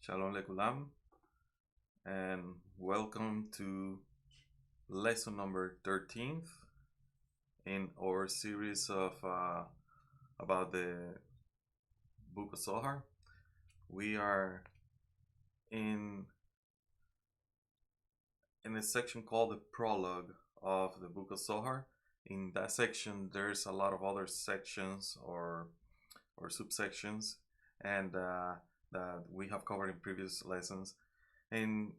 Shalom lekulam, and welcome to lesson number 13th in our series of about the book of Zohar. We are in a section called the prologue of the book of Zohar. In that section, there's a lot of other sections or subsections, and that we have covered in previous lessons. In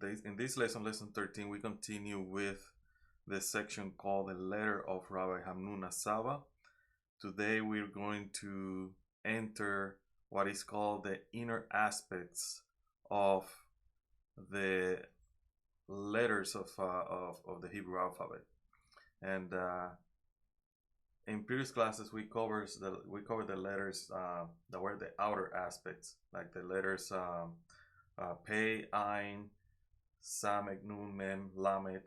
this lesson, lesson 13, we continue with the section called the letter of Rabbi Hamnuna Saba. Today we're going to enter what is called the inner aspects of the letters of the Hebrew alphabet. And in previous classes we covered the letters that were the outer aspects, like the letters Pei, Ain, Samek, Nun, Mem, Lamed,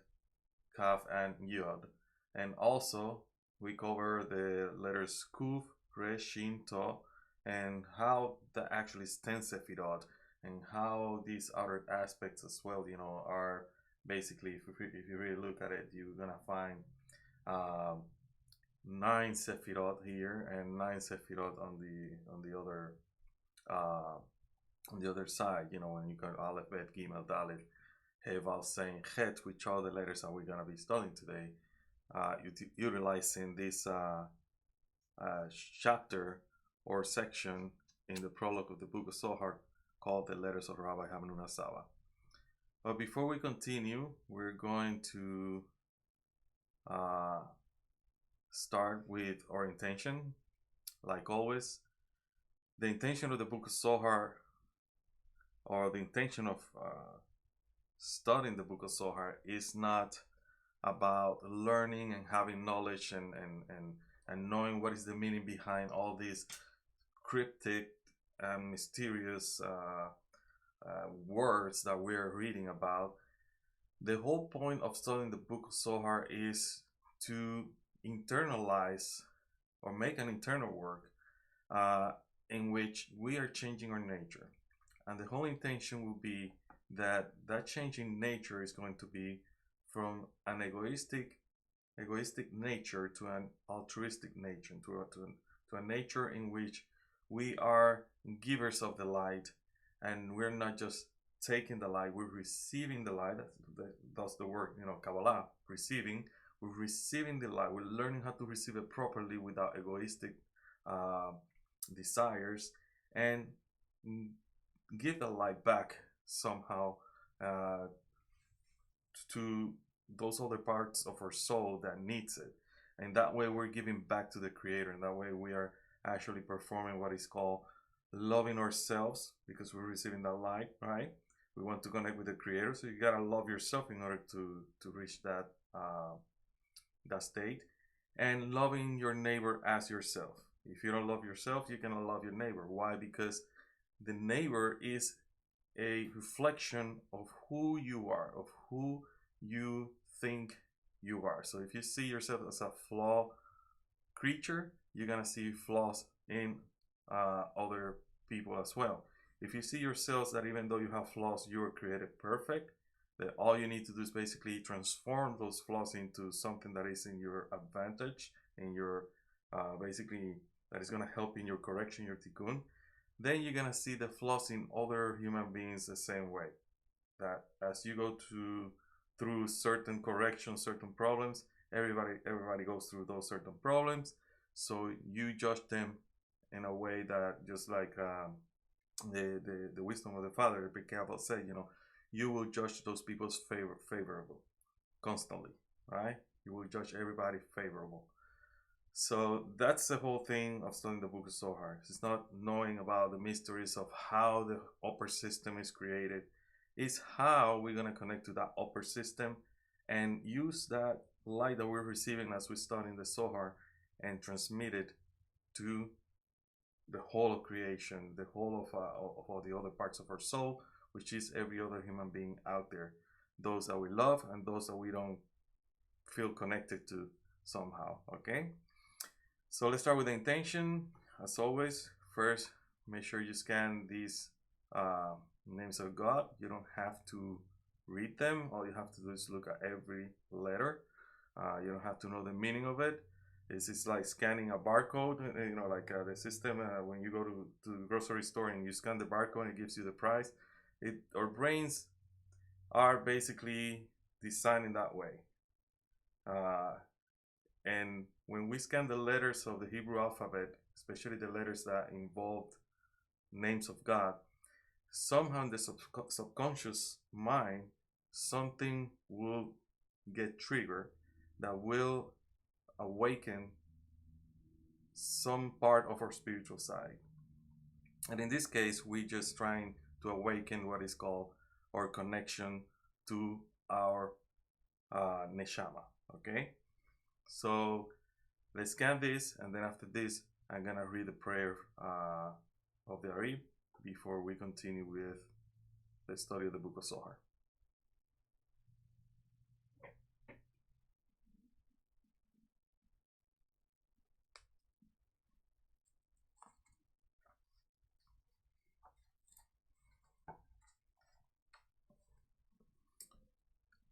Kaf, and Yod. And also we cover the letters Kuf, Resh, Shin, To, and how that actually stands Sefirot, and how these outer aspects as well, are basically, if you really look at it, you're gonna find 9 Sefirot here and 9 Sefirot on the other side, when you got Aleph, beth, Gimel, Dalet, Hey, Vav, Zayin, chet, which are the letters that we're going to be studying today, utilizing this chapter or section in the prologue of the book of Zohar called the letters of Rabbi Hamnuna Saba. But before we continue, we're going to start with our intention. Like always, the intention of the book of Zohar, or the intention of studying the book of Zohar, is not about learning and having knowledge and knowing what is the meaning behind all these cryptic and mysterious words that we're reading about. The whole point of studying the book of Zohar is to internalize or make an internal work in which we are changing our nature. And the whole intention will be that change in nature is going to be from an egoistic nature to an altruistic nature, to a nature in which we are givers of the light, and we're not just taking the light, we're receiving the light. That's the word, Kabbalah, receiving. We're receiving the light. We're learning how to receive it properly without egoistic desires, and give the light back somehow to those other parts of our soul that needs it. And that way we're giving back to the Creator, and that way we are actually performing what is called loving ourselves, because we're receiving that light, right? We want to connect with the Creator, so you gotta love yourself in order to reach that state. And loving your neighbor as yourself. If you don't love yourself, you cannot love your neighbor. Why? Because the neighbor is a reflection of who you are, of who you think you are. So if you see yourself as a flawed creature, you're gonna see flaws in other people as well. If you see yourselves that even though you have flaws, you are created perfect, that all you need to do is basically transform those flaws into something that is in your advantage, in your basically that is gonna help in your correction, your tikkun. Then you're gonna see the flaws in other human beings the same way. That as you go through certain corrections, certain problems, everybody goes through those certain problems. So you judge them in a way that, just like the wisdom of the Father, the Kabbalah said, you will judge those people's favorable constantly, right? You will judge everybody favorable. So that's the whole thing of studying the book of Zohar. It's not knowing about the mysteries of how the upper system is created. It's how we're going to connect to that upper system and use that light that we're receiving as we study in the Zohar and transmit it to the whole of creation, the whole of all the other parts of our soul, which is every other human being out there. Those that we love and those that we don't feel connected to somehow, okay? So let's start with the intention. As always, first, make sure you scan these uh, names of God. You don't have to read them. All you have to do is look at every letter. You don't have to know the meaning of it. It's like scanning a barcode, like the system when you go to the grocery store and you scan the barcode and it gives you the price. Our brains are basically designed in that way. And when we scan the letters of the Hebrew alphabet, especially the letters that involved names of God, somehow in the subconscious mind, something will get triggered that will awaken some part of our spiritual side. And in this case, we just trying to awaken what is called our connection to our neshama. Okay, so let's scan this, and then after this, I'm gonna read the prayer of the Ari before we continue with the study of the book of Zohar.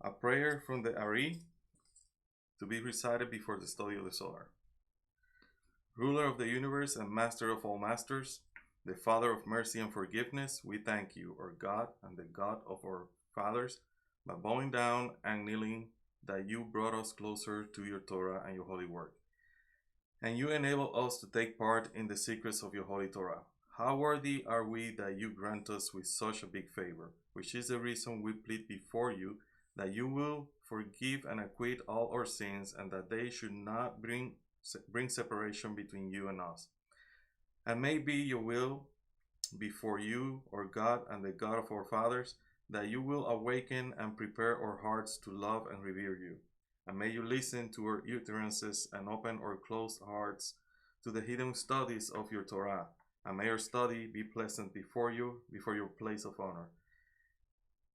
A prayer from the Ari to be recited before the study of the Zohar. Ruler of the universe and master of all masters, the Father of mercy and forgiveness, we thank you, our God and the God of our fathers, by bowing down and kneeling, that you brought us closer to your Torah and your holy word. And you enable us to take part in the secrets of your holy Torah. How worthy are we that you grant us with such a big favor, which is the reason we plead before you that you will forgive and acquit all our sins, and that they should not bring separation between you and us. And may be your will before you, our God and the God of our fathers, that you will awaken and prepare our hearts to love and revere you. And may you listen to our utterances and open our closed hearts to the hidden studies of your Torah. And may our study be pleasant before you, before your place of honor.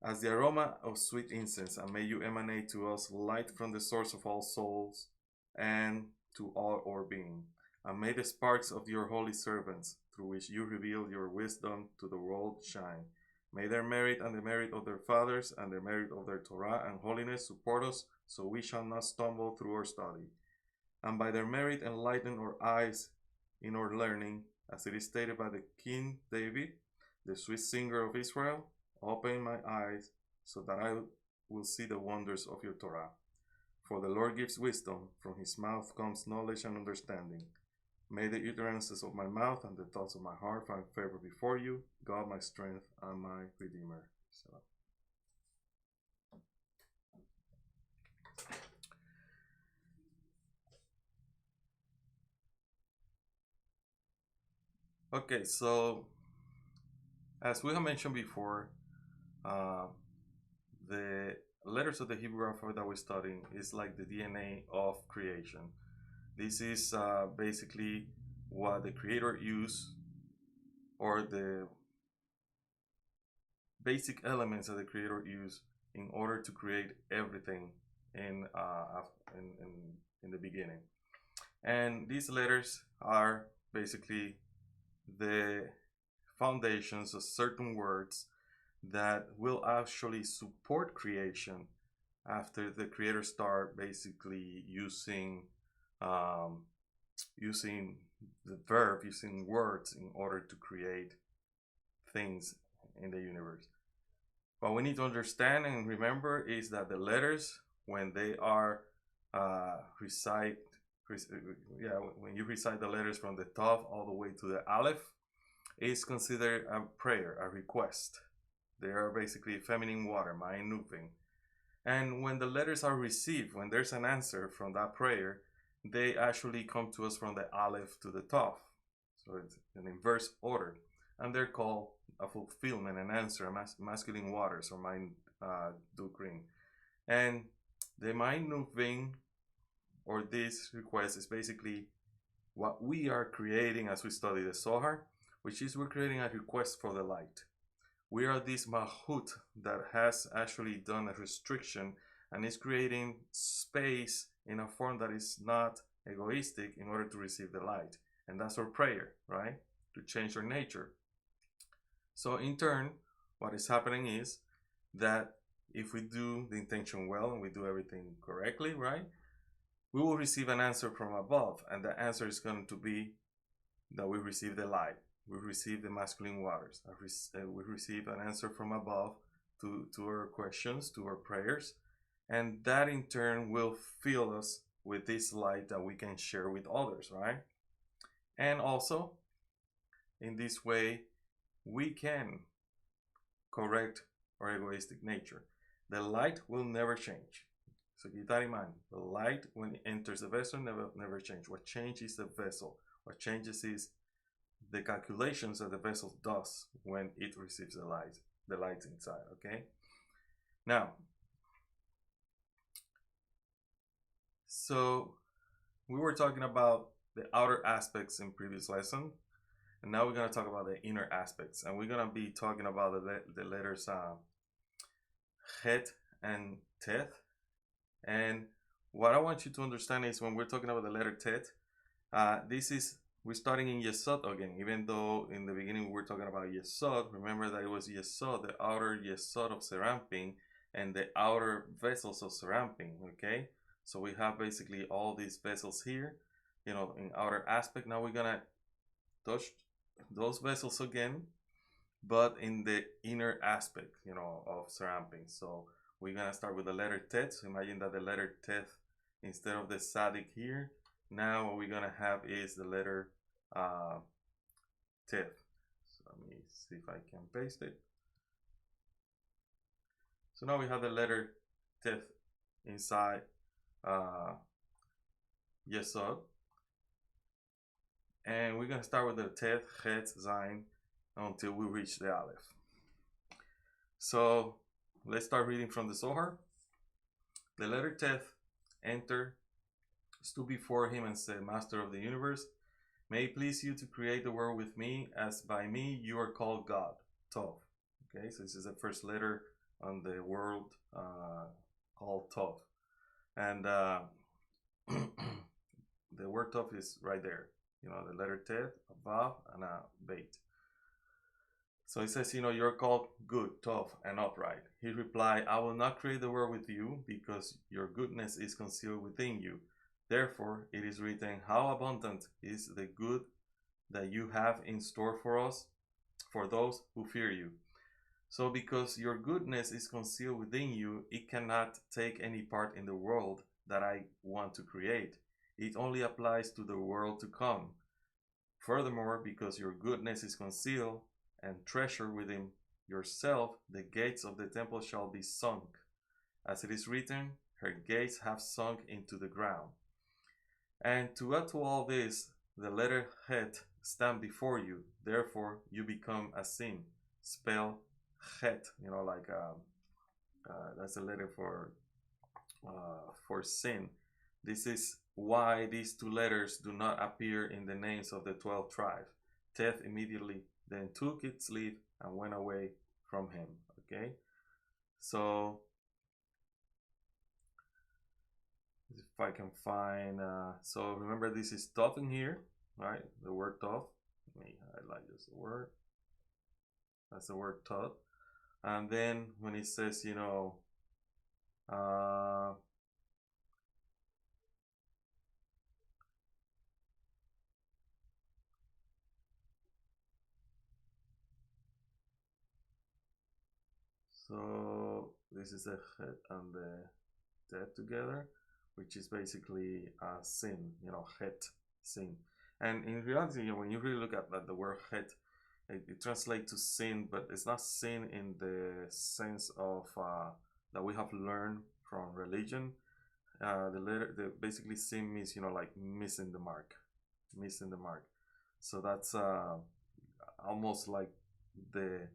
As the aroma of sweet incense, and may you emanate to us light from the source of all souls and to all our being. And may the sparks of your holy servants, through which you reveal your wisdom to the world, shine. May their merit and the merit of their fathers and the merit of their Torah and holiness support us, so we shall not stumble through our study. And by their merit enlighten our eyes in our learning, as it is stated by the King David, the sweet singer of Israel. Open my eyes so that I will see the wonders of your Torah. For the Lord gives wisdom, from his mouth comes knowledge and understanding. May the utterances of my mouth and the thoughts of my heart find favor before you, God my strength and my Redeemer. So. Okay, so as we have mentioned before, the letters of the Hebrew alphabet that we're studying is like the DNA of creation. This is basically what the Creator used, or the basic elements that the Creator used in order to create everything in the beginning. And these letters are basically the foundations of certain words that will actually support creation after the Creator start basically using the verb, using words in order to create things in the universe. What we need to understand and remember is that the letters, when they are when you recite the letters from the teth all the way to the alef, is considered a prayer, a request. They are basically feminine water, mind moving. And when the letters are received, when there's an answer from that prayer, they actually come to us from the alef to the teth. So it's an inverse order. And they're called a fulfillment, an answer, masculine waters, or mind dukring. And the mind moving, or this request, is basically what we are creating as we study the Zohar, which is we're creating a request for the light. We are this Mahut that has actually done a restriction and is creating space in a form that is not egoistic in order to receive the light. And that's our prayer, right? To change our nature. So in turn, what is happening is that if we do the intention well and we do everything correctly, right, we will receive an answer from above, and the answer is going to be that we receive the light, we receive the masculine waters, we receive an answer from above to our questions, to our prayers, and that in turn will fill us with this light that we can share with others, right? And also, in this way, we can correct our egoistic nature. The light will never change. So keep that in mind. The light, when it enters the vessel, never change. What changes is the vessel. What changes is the calculations that the vessel does when it receives the light inside. Okay. Now, so we were talking about the outer aspects in previous lesson, and now we're going to talk about the inner aspects, and we're going to be talking about the letters chet and teth. And what I want you to understand is when we're talking about the letter tet, we're starting in yesod again, even though in the beginning we were talking about yesod. Remember that it was yesod, the outer yesod of seramping, and the outer vessels of seramping. Okay, so we have basically all these vessels here, in outer aspect. Now we're gonna touch those vessels again, but in the inner aspect, of seramping. So we're gonna start with the letter tet. So imagine that the letter teth, instead of the sadik here, now what we're gonna have is the letter teth. So let me see if I can paste it. So now we have the letter teth inside yesod, and we're gonna start with the teth, chet, zayin, until we reach the aleph. So let's start reading from the Zohar. The letter teth entered, stood before him and said, Master of the universe, may it please you to create the world with me, as by me you are called God, Tov. Okay, so this is the first letter on the world called Tov. And the word Tov is right there. The letter tet, a Vav, and a beth. So it says, you're called good, Tov, and upright. He replied, I will not create the world with you, because your goodness is concealed within you. Therefore, it is written, how abundant is the good that you have in store for us, for those who fear you. So because your goodness is concealed within you, it cannot take any part in the world that I want to create. It only applies to the world to come. Furthermore, because your goodness is concealed and treasured within yourself, the gates of the temple shall be sunk. As it is written, her gates have sunk into the ground. And to add to all this, the letter chet stand before you. Therefore, you become a sin. Spell chet, that's a letter for sin. This is why these two letters do not appear in the names of the 12 tribes. Teth immediately then took its leave and went away from him. Okay, so if I can find, so remember this is tov in here, right? The word tov. Let me highlight this word. That's the word tov. And then when it says, so this is the chet and the tet together, which is basically sin, chet, sin. And in reality, when you really look at the word chet, it translates to sin, but it's not sin in the sense of that we have learned from religion. The basically sin means like missing the mark. So that's almost like the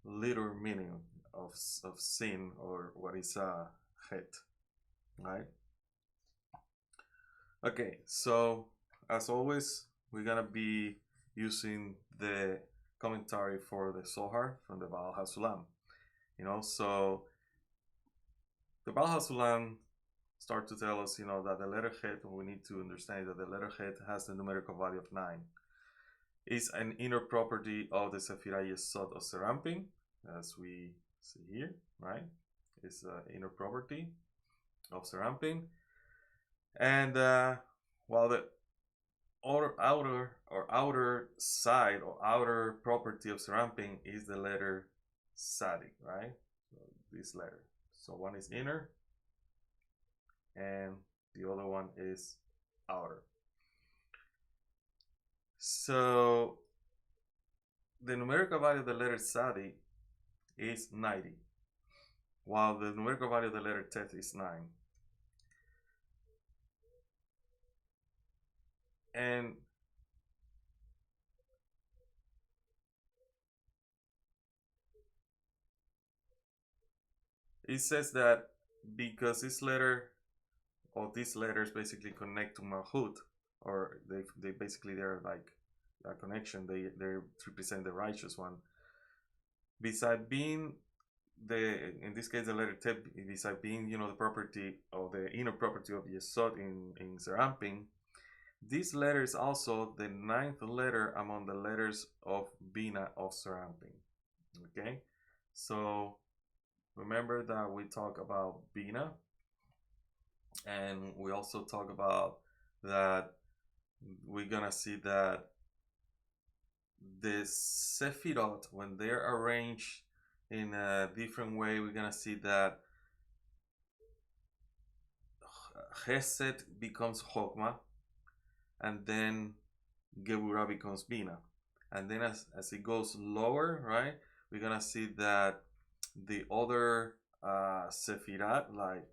literal meaning of sin, or what is chet, right? Okay, so as always, we're gonna be using the commentary for the Zohar from the Baal HaSulam. So the Baal HaSulam start to tell us, that the letter chet, we need to understand that the letter chet has the numerical value of 9. is an inner property of the Sephirah Yesod of Serampin, as we see here, right? It's an inner property of Serampin. And while the outer side or outer property of Serampin is the letter Tzadik, right? So this letter. So one is inner and the other one is outer. So the numerical value of the letter Tzadik is 90, while the numerical value of the letter Teth is 9. And it says that because this letter or these letters basically connect to Malchut, or they basically they're like a connection, they represent the righteous one. Besides being in this case the letter Tet, besides being the property or the inner property of Yesod in Serampin, this letter is also the 9th letter among the letters of Bina of Serampin. Okay, so remember that we talk about Bina, and we also talk about that we're gonna see that the Sefirot, when they're arranged in a different way, we're gonna see that Chesed becomes Chokmah, and then Geburah becomes Bina. And then as it goes lower, right, we're gonna see that the other Sefirat, like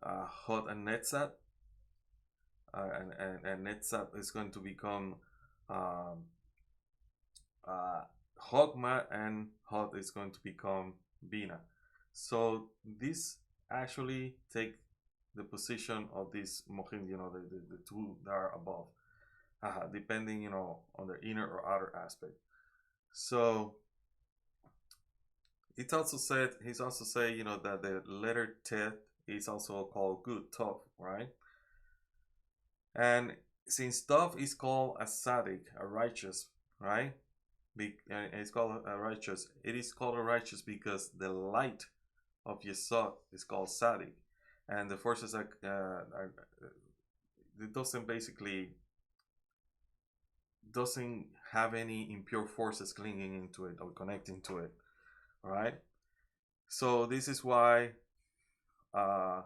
Hod and Netzat, and Netzat is going to become Chokmah, and Hod is going to become Bina. So this actually take the position of this Mohin, the two that are above, depending, on the inner or outer aspect. So he's also said, that the letter Tet is also called good, Tov, right? And since Tov is called a Tzaddik, a righteous, right? It's called a righteous. It is called a righteous because the light of Yesod is called Tzaddik, and the forces it doesn't have any impure forces clinging into it or connecting to it. All right. So this is why it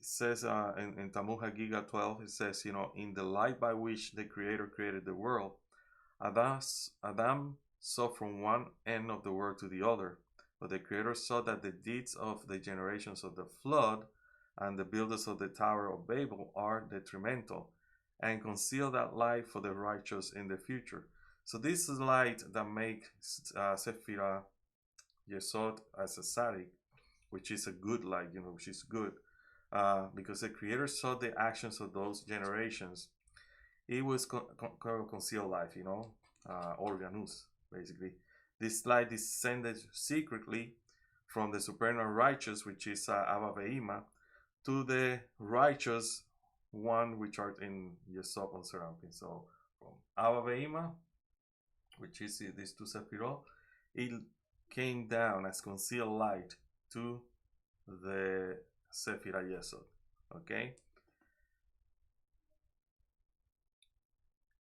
says in Talmud Hagiga 12, it says, in the light by which the Creator created the world, Adam saw from one end of the world to the other, but the Creator saw that the deeds of the generations of the flood and the builders of the Tower of Babel are detrimental, and conceal that light for the righteous in the future. So this is light that makes Sephirah Yesod as a Tzaddik, which is a good light, which is good. Because the Creator saw the actions of those generations. It was concealed life, Organus, basically. This light descended secretly from the supernal righteous, which is Abba Ve'ima, to the righteous one, which are in Yesod on Serampin. So from Abba Ve'ima, which is these two Sephirot, it came down as concealed light to the Sephirah Yesod. Okay?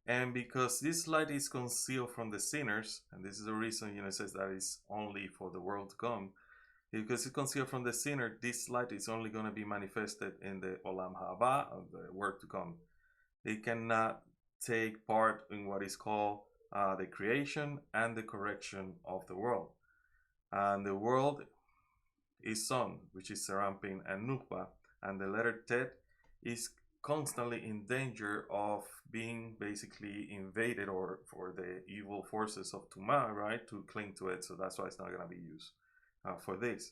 And because this light is concealed from the sinners, and this is the reason, it says that it's only for the world to come, because it's concealed from the sinner, this light is only going to be manifested in the Olam Haba, the world to come. It cannot take part in what is called the creation and the correction of the world. And the world is sun, which is Serampin and Nukba, and the letter Tet is constantly in danger of being basically invaded, or for the evil forces of Tuma, right, to cling to it. So that's why it's not going to be used for this.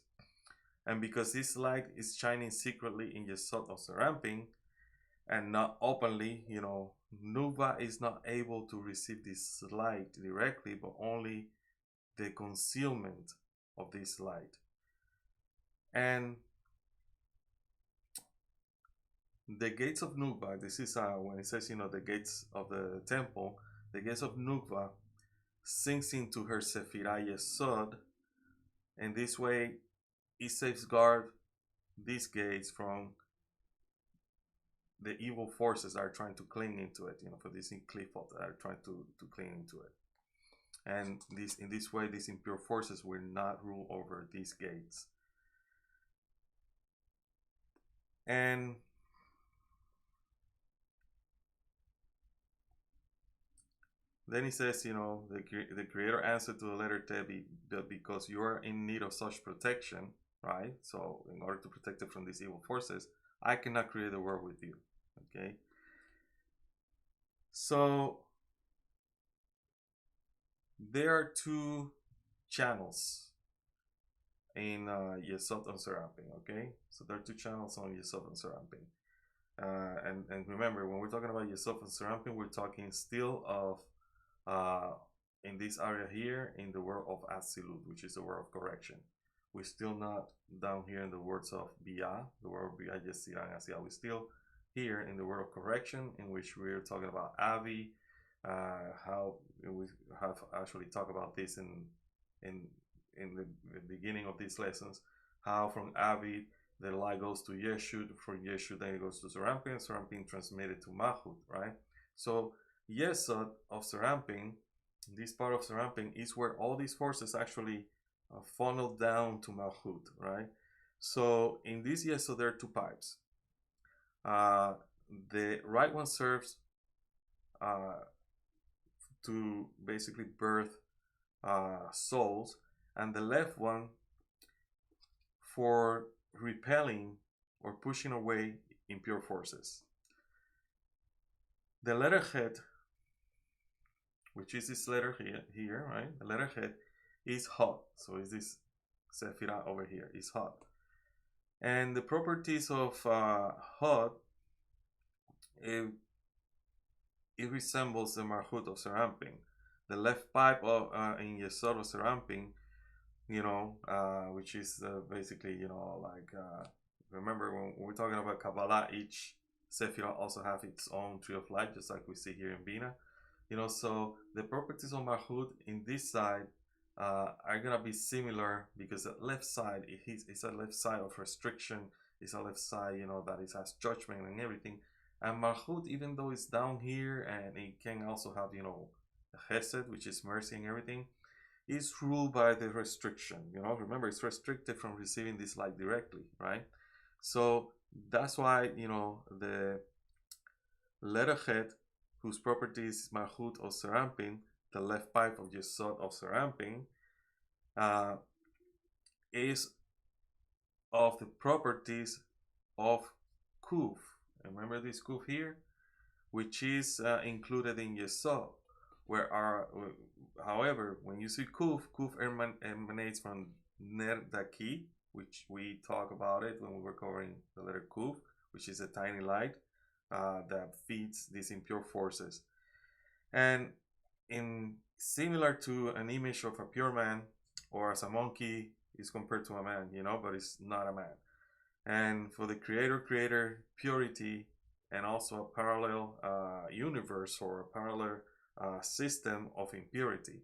And because this light is shining secretly in Yesod of Serampin and not openly, Nuba is not able to receive this light directly, but only the concealment of this light. And the gates of Nukva, this is when it says, the gates of the temple, the gates of Nukva sinks into her Sephirah Yesod, and this way it safeguards these gates from the evil forces that are trying to cling into it, for these clifford that are trying to cling into it. And in this way, these impure forces will not rule over these gates. And then he says, the Creator answered to the letter Tet, because you are in need of such protection, right? So in order to protect it from these evil forces, I cannot create a world with you, okay? So there are two channels in Yesod and Seramping, okay? So there are two channels on Yesod and Seramping. And remember, when we're talking about Yesod and Seramping, we're talking still of in this area here in the world of Atzilut, which is the world of correction. We're still not down here in the words of Bia, the word of Bia, Yesira, and Asiya. We're still here in the world of correction, in which we're talking about Avi, how we have actually talked about this in the beginning of these lessons, how from Avi the light goes to Yeshud, from Yeshud then it goes to Seramping, and Seramping transmitted to Mahut, right? So Yesod of Seramping, this part of Seramping, is where all these forces actually funnel down to Malchut, right? So in this Yesod there are two pipes. The right one serves to basically birth souls, and the left one for repelling or pushing away impure forces. The letter chet, which is this letter here, right? The letter chet is hot. So is this Sephirah over here is hot. And the properties of hot, it resembles the Marhut of Seramping. The left pipe of in Yesod of Seramping, which is basically, remember when we're talking about Kabbalah, each Sephirah also have its own tree of life, just like we see here in Bina. So the properties of Malchut in this side are gonna be similar, because the left side is a left side of restriction, it's a left side, that it has judgment and everything. And Malchut, even though it's down here and it can also have, Chesed, which is mercy and everything, is ruled by the restriction. Remember, it's restricted from receiving this light directly, right? So that's why, the letter Chet, whose property is Malchut of Seramping, the left pipe of Yesod of Seramping, is of the properties of Kuf. Remember this Kuf here, which is included in Yesod. However, when you see Kuf emanates from Ner Daki, which we talk about it when we were covering the letter Kuf, which is a tiny light that feeds these impure forces. And similar to an image of a pure man, or as a monkey is compared to a man, but it's not a man. And for the creator purity, and also a parallel universe, or a parallel system of impurity.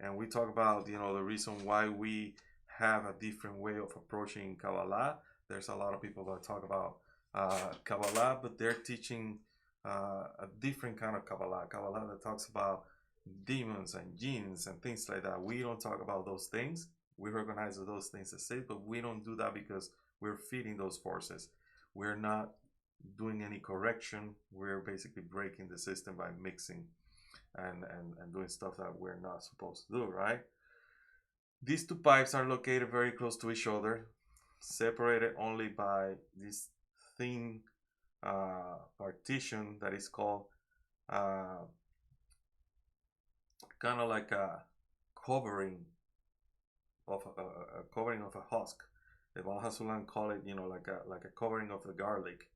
And we talk about, the reason why we have a different way of approaching Kabbalah. There's a lot of people that talk about Kabbalah, but they're teaching a different kind of Kabbalah that talks about demons and jinns and things like that. We don't talk about those things. We recognize that those things exist, but we don't do that because we're feeding those forces. We're not doing any correction. We're basically breaking the system by mixing and doing stuff that we're not supposed to do, right? These two pipes are located very close to each other, separated only by this thin partition that is called kind of like a covering of a husk. The Valhasulan call it, like a covering of the garlic,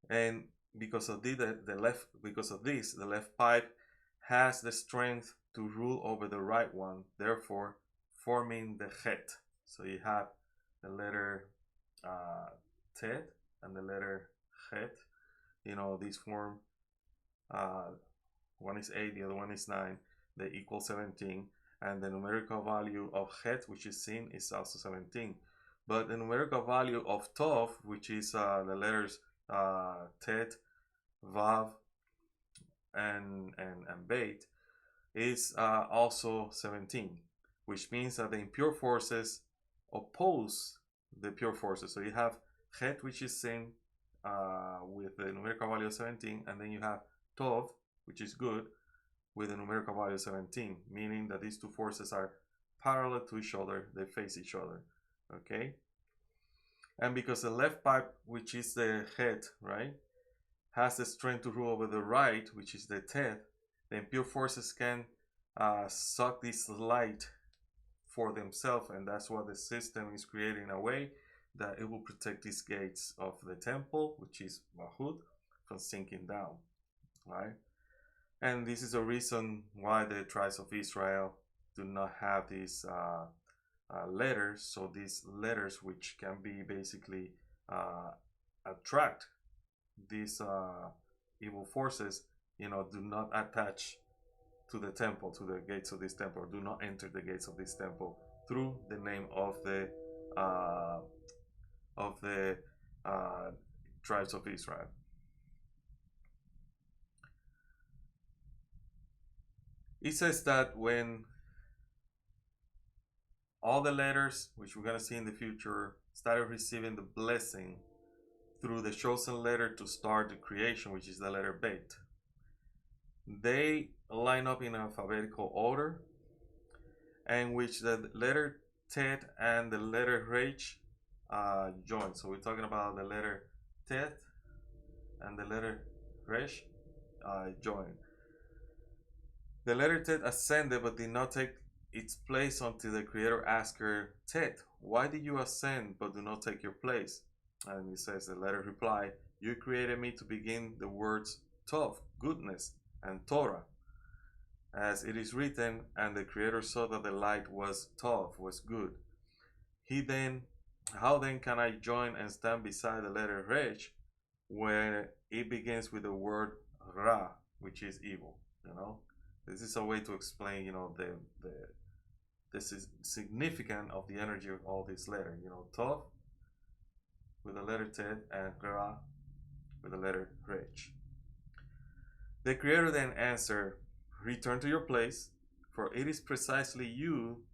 and because of this, the left pipe has the strength to rule over the right one, therefore forming the chet. So you have the letter Tet and the letter chet. These form, one is 8, the other one is 9. They equal 17. And the numerical value of chet, which is sin, is also 17. But the numerical value of tov, which is the letters tet, vav, and beth, is also 17, which means that the impure forces oppose the pure forces. So you have chet, which is sin, with the numerical value of 17, and then you have tov, which is good, with a numerical value of 17, meaning that these two forces are parallel to each other, they face each other. Okay? And because the left pipe, which is the head, right, has the strength to rule over the right, which is the teth, the impure forces can suck this light for themselves, and that's what the system is creating in a way that it will protect these gates of the temple, which is Mahut, from sinking down, right? And this is a reason why the tribes of Israel do not have these letters. So these letters, which can be basically attract these evil forces, do not attach to the temple, to the gates of this temple. Do not enter the gates of this temple through the name of the tribes of Israel. It says that when all the letters, which we're going to see in the future, started receiving the blessing through the chosen letter to start the creation, which is the letter beth, they line up in alphabetical order, and which the letter tet and the letter resh join. So we're talking about the letter teth and the letter resh join. The letter tet ascended but did not take its place until the Creator asked her, Tet, why did you ascend but do not take your place? And it says, the letter replied, you created me to begin the words tov, goodness, and Torah. As it is written, and the Creator saw that the light was tov, was good. How then can I join and stand beside the letter resh when it begins with the word ra, which is evil? This is a way to explain, the significance of the energy of all these letters. Tov with the letter tet and ra with the letter resh. The Creator then answered, return to your place, for it is precisely you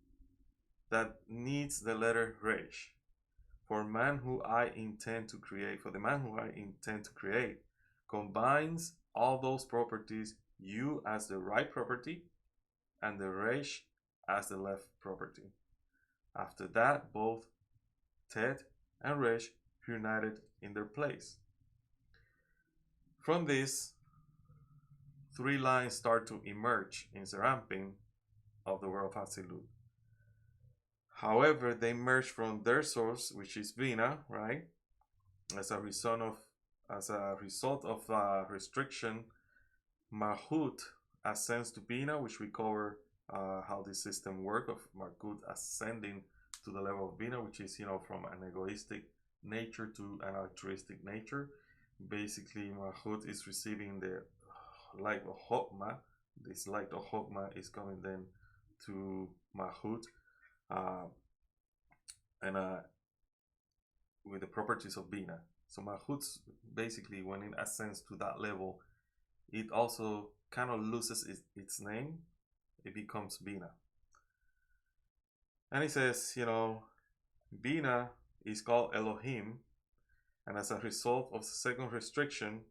that needs the letter resh. For the man who I intend to create combines all those properties, you as the right property and the resh as the left property. After that, both tet and resh united in their place. From this, 3 lines start to emerge in Seramping of the world of Hatzilut. However, they emerge from their source, which is Bina, right? As a result of restriction, Malchut ascends to Bina, which we cover how this system works of Malchut ascending to the level of Bina, which is from an egoistic nature to an altruistic nature. Basically, Malchut is receiving the light of Chokmah. This light of Chokmah is coming then to Malchut, and with the properties of Bina. So Malchut, basically, when it ascends to that level, it also kind of loses its name. It becomes Bina. And it says, Bina is called Elohim, and as a result of the second restriction,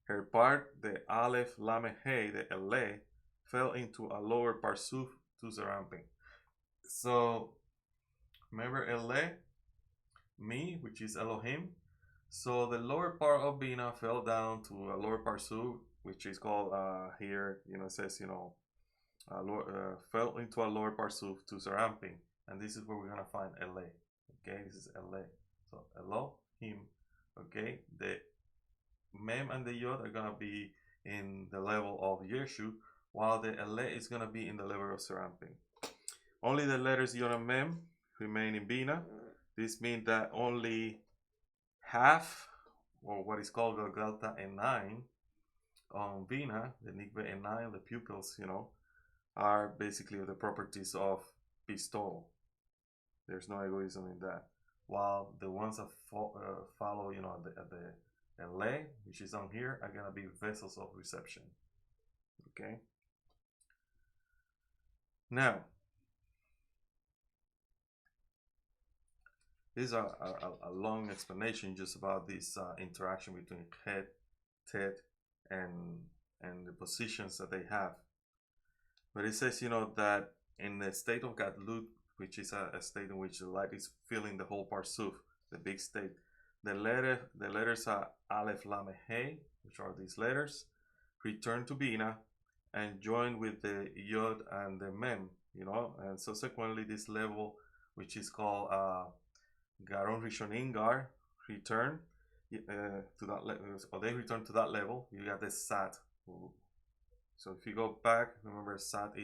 her part, the Aleph, Vav, Hey, the Ele, fell into a lower parsuf to Zeramping. So, remember Ele, me, which is Elohim. So the lower part of Bina fell down to a lower parsuf, which is called here, it says, fell into a lower parsuf to Zeramping. And this is where we're going to find Ele. Okay, this is Ele. So Elohim. Okay, the Mem and the Yod are going to be in the level of Yeshu, while the Ele is going to be in the level of Seramping. Only the letters Yod and Mem remain in Bina. This means that only half or what is called Galgalta N9 on Vina, the Nikve N9, the pupils, are basically the properties of pistol. There's no egoism in that. While the ones that follow, the alef, which is on here, are gonna be vessels of reception. Okay. Now, this is a long explanation just about this interaction between chet, tet, and the positions that they have. But it says, that in the state of Gadlut, which is a state in which the light is filling the whole Parsuf, the big state, the letters are Aleph, Vav and Hey, which are these letters, return to Bina and join with the Yod and the Mem, and subsequently this level, which is called Garon Rishonim Gar, return to that level, or they return to that level. You got the Sat. So if you go back, remember Sat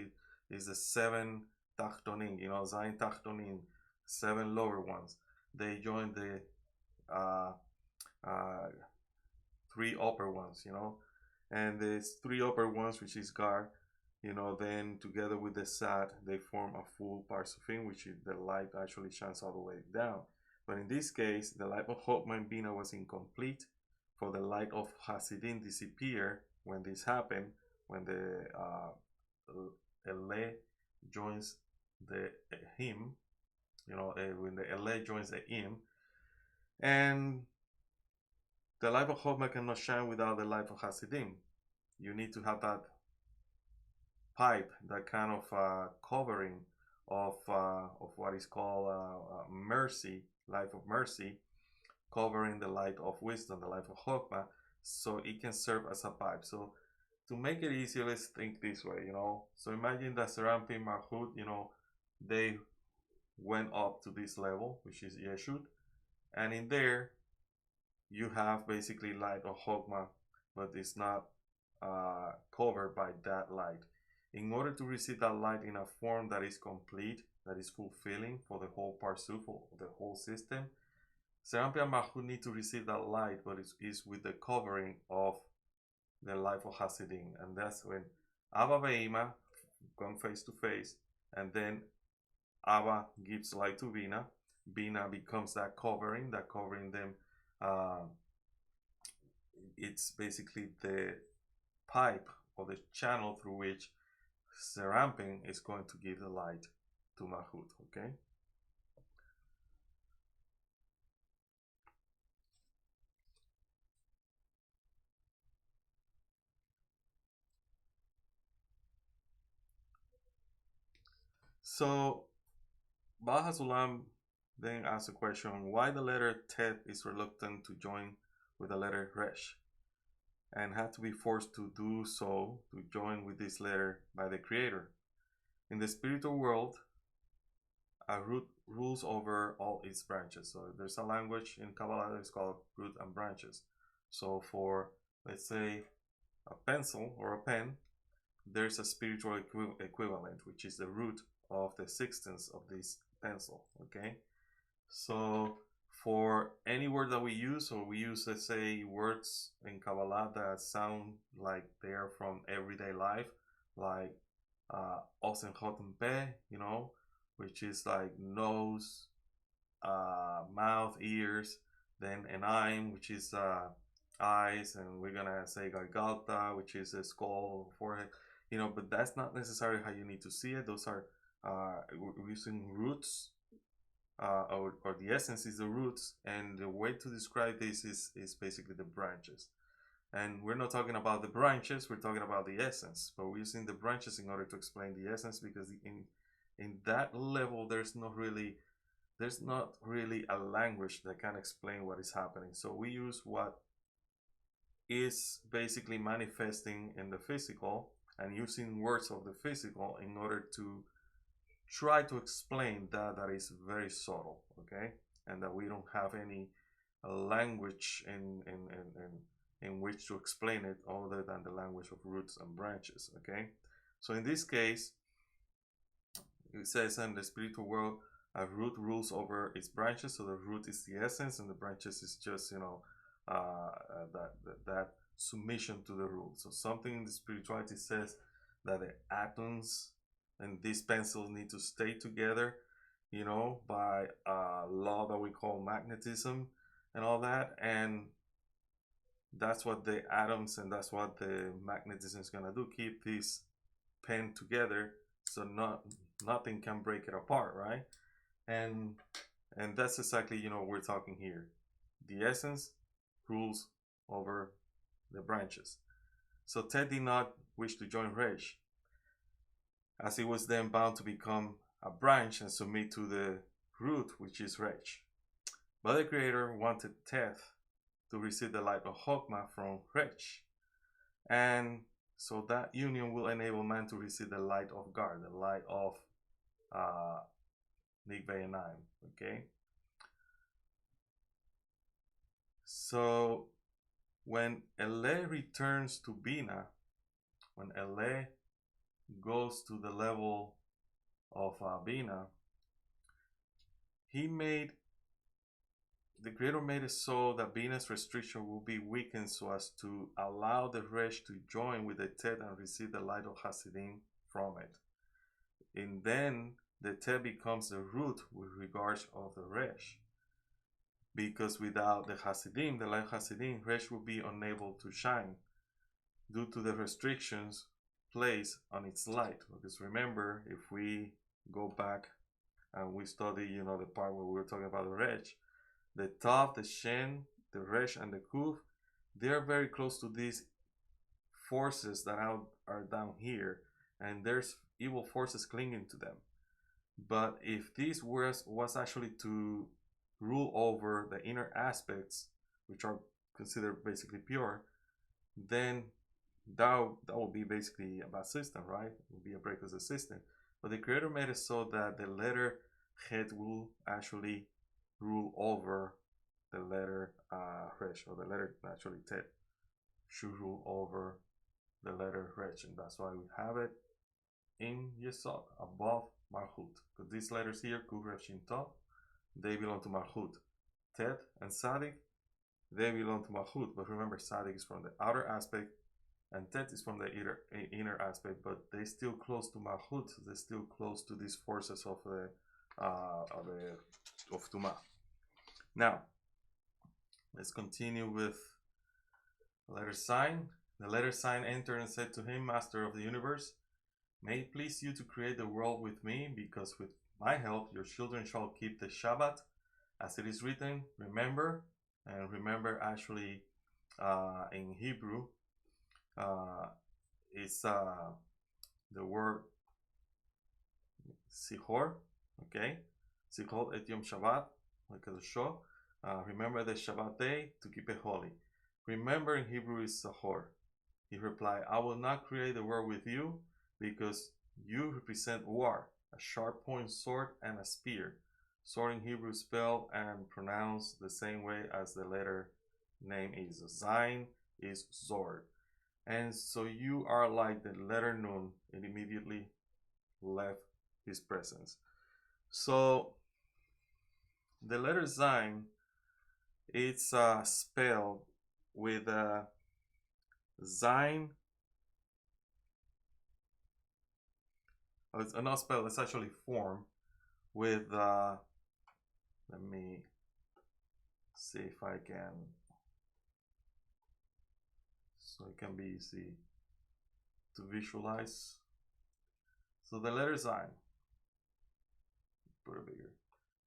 is the 7 Tachtonim, Zayin Tachtonim, 7 lower ones. They join the 3 upper ones, and these 3 upper ones, which is Gar, then together with the Sat, they form a full Parsufim, which is the light actually shines all the way down. But in this case, the light of Chokmah and Bina was incomplete, for the light of Hasidim disappeared when this happened, when the Ele joins the him, when the Ele joins the him, and the light of Chokmah cannot shine without the light of Hasidim. You need to have that pipe, that kind of covering of what is called mercy, life of mercy, covering the light of wisdom, the light of Chokmah, so it can serve as a pipe. So to make it easier, let's think this way, So imagine that Serampim Malchut, they went up to this level, which is Yeshut, and in there you have basically light of Chokmah, but it's not covered by that light. In order to receive that light in a form that is complete, that is fulfilling for the whole Parsuf, for the whole system, Serampim and Malchut need to receive that light, but it's with the covering of the life of Hasidim. And that's when Abba Ve'ima come face to face, and then Abba gives light to Bina. Bina becomes that covering them. It's basically the pipe or the channel through which Serampim is going to give the light to Malchut, okay? So Baal HaSulam then asks a question, why the letter Tet is reluctant to join with the letter Resh, and had to be forced to do so, to join with this letter by the Creator. In the spiritual world, a root rules over all its branches. So there's a language in Kabbalah that is called root and branches. So for, let's say, a pencil or a pen, there's a spiritual equivalent, which is the root of the existence of this pencil, okay? So for any word that we use, or we use, let's say, words in Kabbalah that sound like they're from everyday life, like osen chotem peh, which is like nose, mouth, ears, then enaim, which is eyes, and we're gonna say gargalta, which is a skull, forehead, but that's not necessarily how you need to see it. Those are we're using roots, or the essence is the roots, and the way to describe this is basically the branches. And we're not talking about the branches, we're talking about the essence, but we're using the branches in order to explain the essence, because in that level there's not really a language that can explain what is happening. So we use what is basically manifesting in the physical, and using words of the physical in order to try to explain that is very subtle, okay? And that we don't have any language in which to explain it other than the language of roots and branches, okay? So in this case, it says in the spiritual world, a root rules over its branches. So the root is the essence, and the branches is just, that submission to the rule. So something in the spirituality says that the atoms and these pencils need to stay together, by a law that we call magnetism and all that. And that's what the atoms and that's what the magnetism is going to do, keep this pen together, so nothing can break it apart, right? And that's exactly what we're talking here. The essence rules over the branches. So Tet did not wish to join Resh, as he was then bound to become a branch and submit to the root, which is Resh. But the Creator wanted Teth to receive the light of Chokmah from Resh, and so that union will enable man to receive the light of Gar, the light of Nikveh and Naim. Okay. So when Ele returns to Bina, when Ele goes to the level of Bina, the Creator made it so that Bina's restriction will be weakened so as to allow the Resh to join with the Tet and receive the light of Hasidim from it. And then the Tet becomes the root with regards of the Resh. Because without the Hasidim, the light of Hasidim, Resh will be unable to shine due to the restrictions placed on its light. Because remember, if we go back and we study, the part where we were talking about the Resh, the Tav, the Shen, the Resh, and the Kuf, they are very close to these forces that are down here, and there's evil forces clinging to them. But if this was actually to rule over the inner aspects, which are considered basically pure, then that will be basically a bad system, right? It will be a break of the system. But the Creator made it so that the letter chet will actually rule over the letter Resh, or the letter actually Tet should rule over the letter Resh, and that's why we have it in Yesod above Malchut, because these letters here, Kuf, Resh, Shin, Tov, they belong to Malchut. Tet and Sadik, they belong to Malchut, but remember, Sadik is from the outer aspect and Tet is from the inner aspect, but they're still close to Malchut. They're still close to these forces of Tumah. Now, let's continue with the letter sign. The letter sign entered and said to him, Master of the universe, may it please you to create the world with me, because with my help your children shall keep the Shabbat, as it is written. Remember, and remember actually in Hebrew, it's the word Zihor, okay? Zihor et Yom Shabbat, like a show. Remember the Shabbat day to keep it holy. Remember in Hebrew is Zahor. He replied, I will not create the world with you, because you represent war, a sharp-pointed sword and a spear. Sword in Hebrew spelled and pronounced the same way as the letter name is. Zayin is Zohar. And so you are like the letter Nun. It immediately left his presence. So the letter Zayin, it's spelled with Zayin. Oh, it's not spelled, it's actually formed with let me see if I can, so it can be easy to visualize. So the letter Zayin, put it bigger.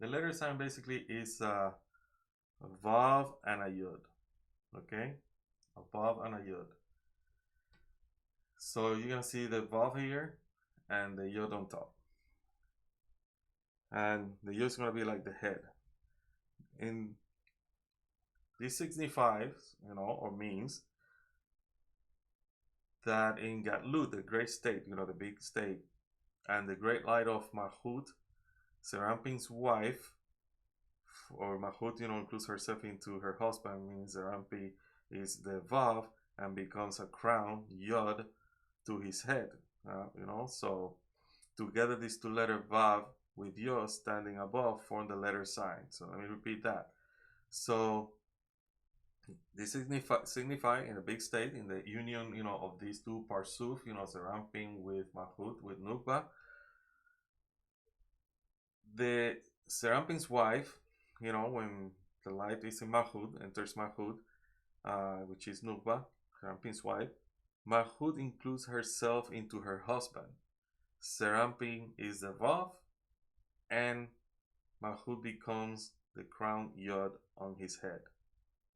The letter Zayin basically is a Vav and a Yud. Okay? A Vav and a Yud. So you're gonna see the Vav here and the Yod on top. And the Yod is gonna be like the head. And this signifies, or means that in Gatlut, the great state, the big state, and the great light of Malchut, Serampin's wife, or Malchut, includes herself into her husband, means Zerampi is the Vav and becomes a crown, Yod, to his head. So together these two letter Vav with Yod standing above form the letter sign. So let me repeat that. So This signify in a big state, in the union, of these two parsuf, Serampin with Malchut, with Nukba. The Serampin's wife, when the light is in Malchut, enters Malchut, which is Nukba, Serampin's wife, Malchut includes herself into her husband. Serampin is the Vav, and Malchut becomes the crown Yod on his head.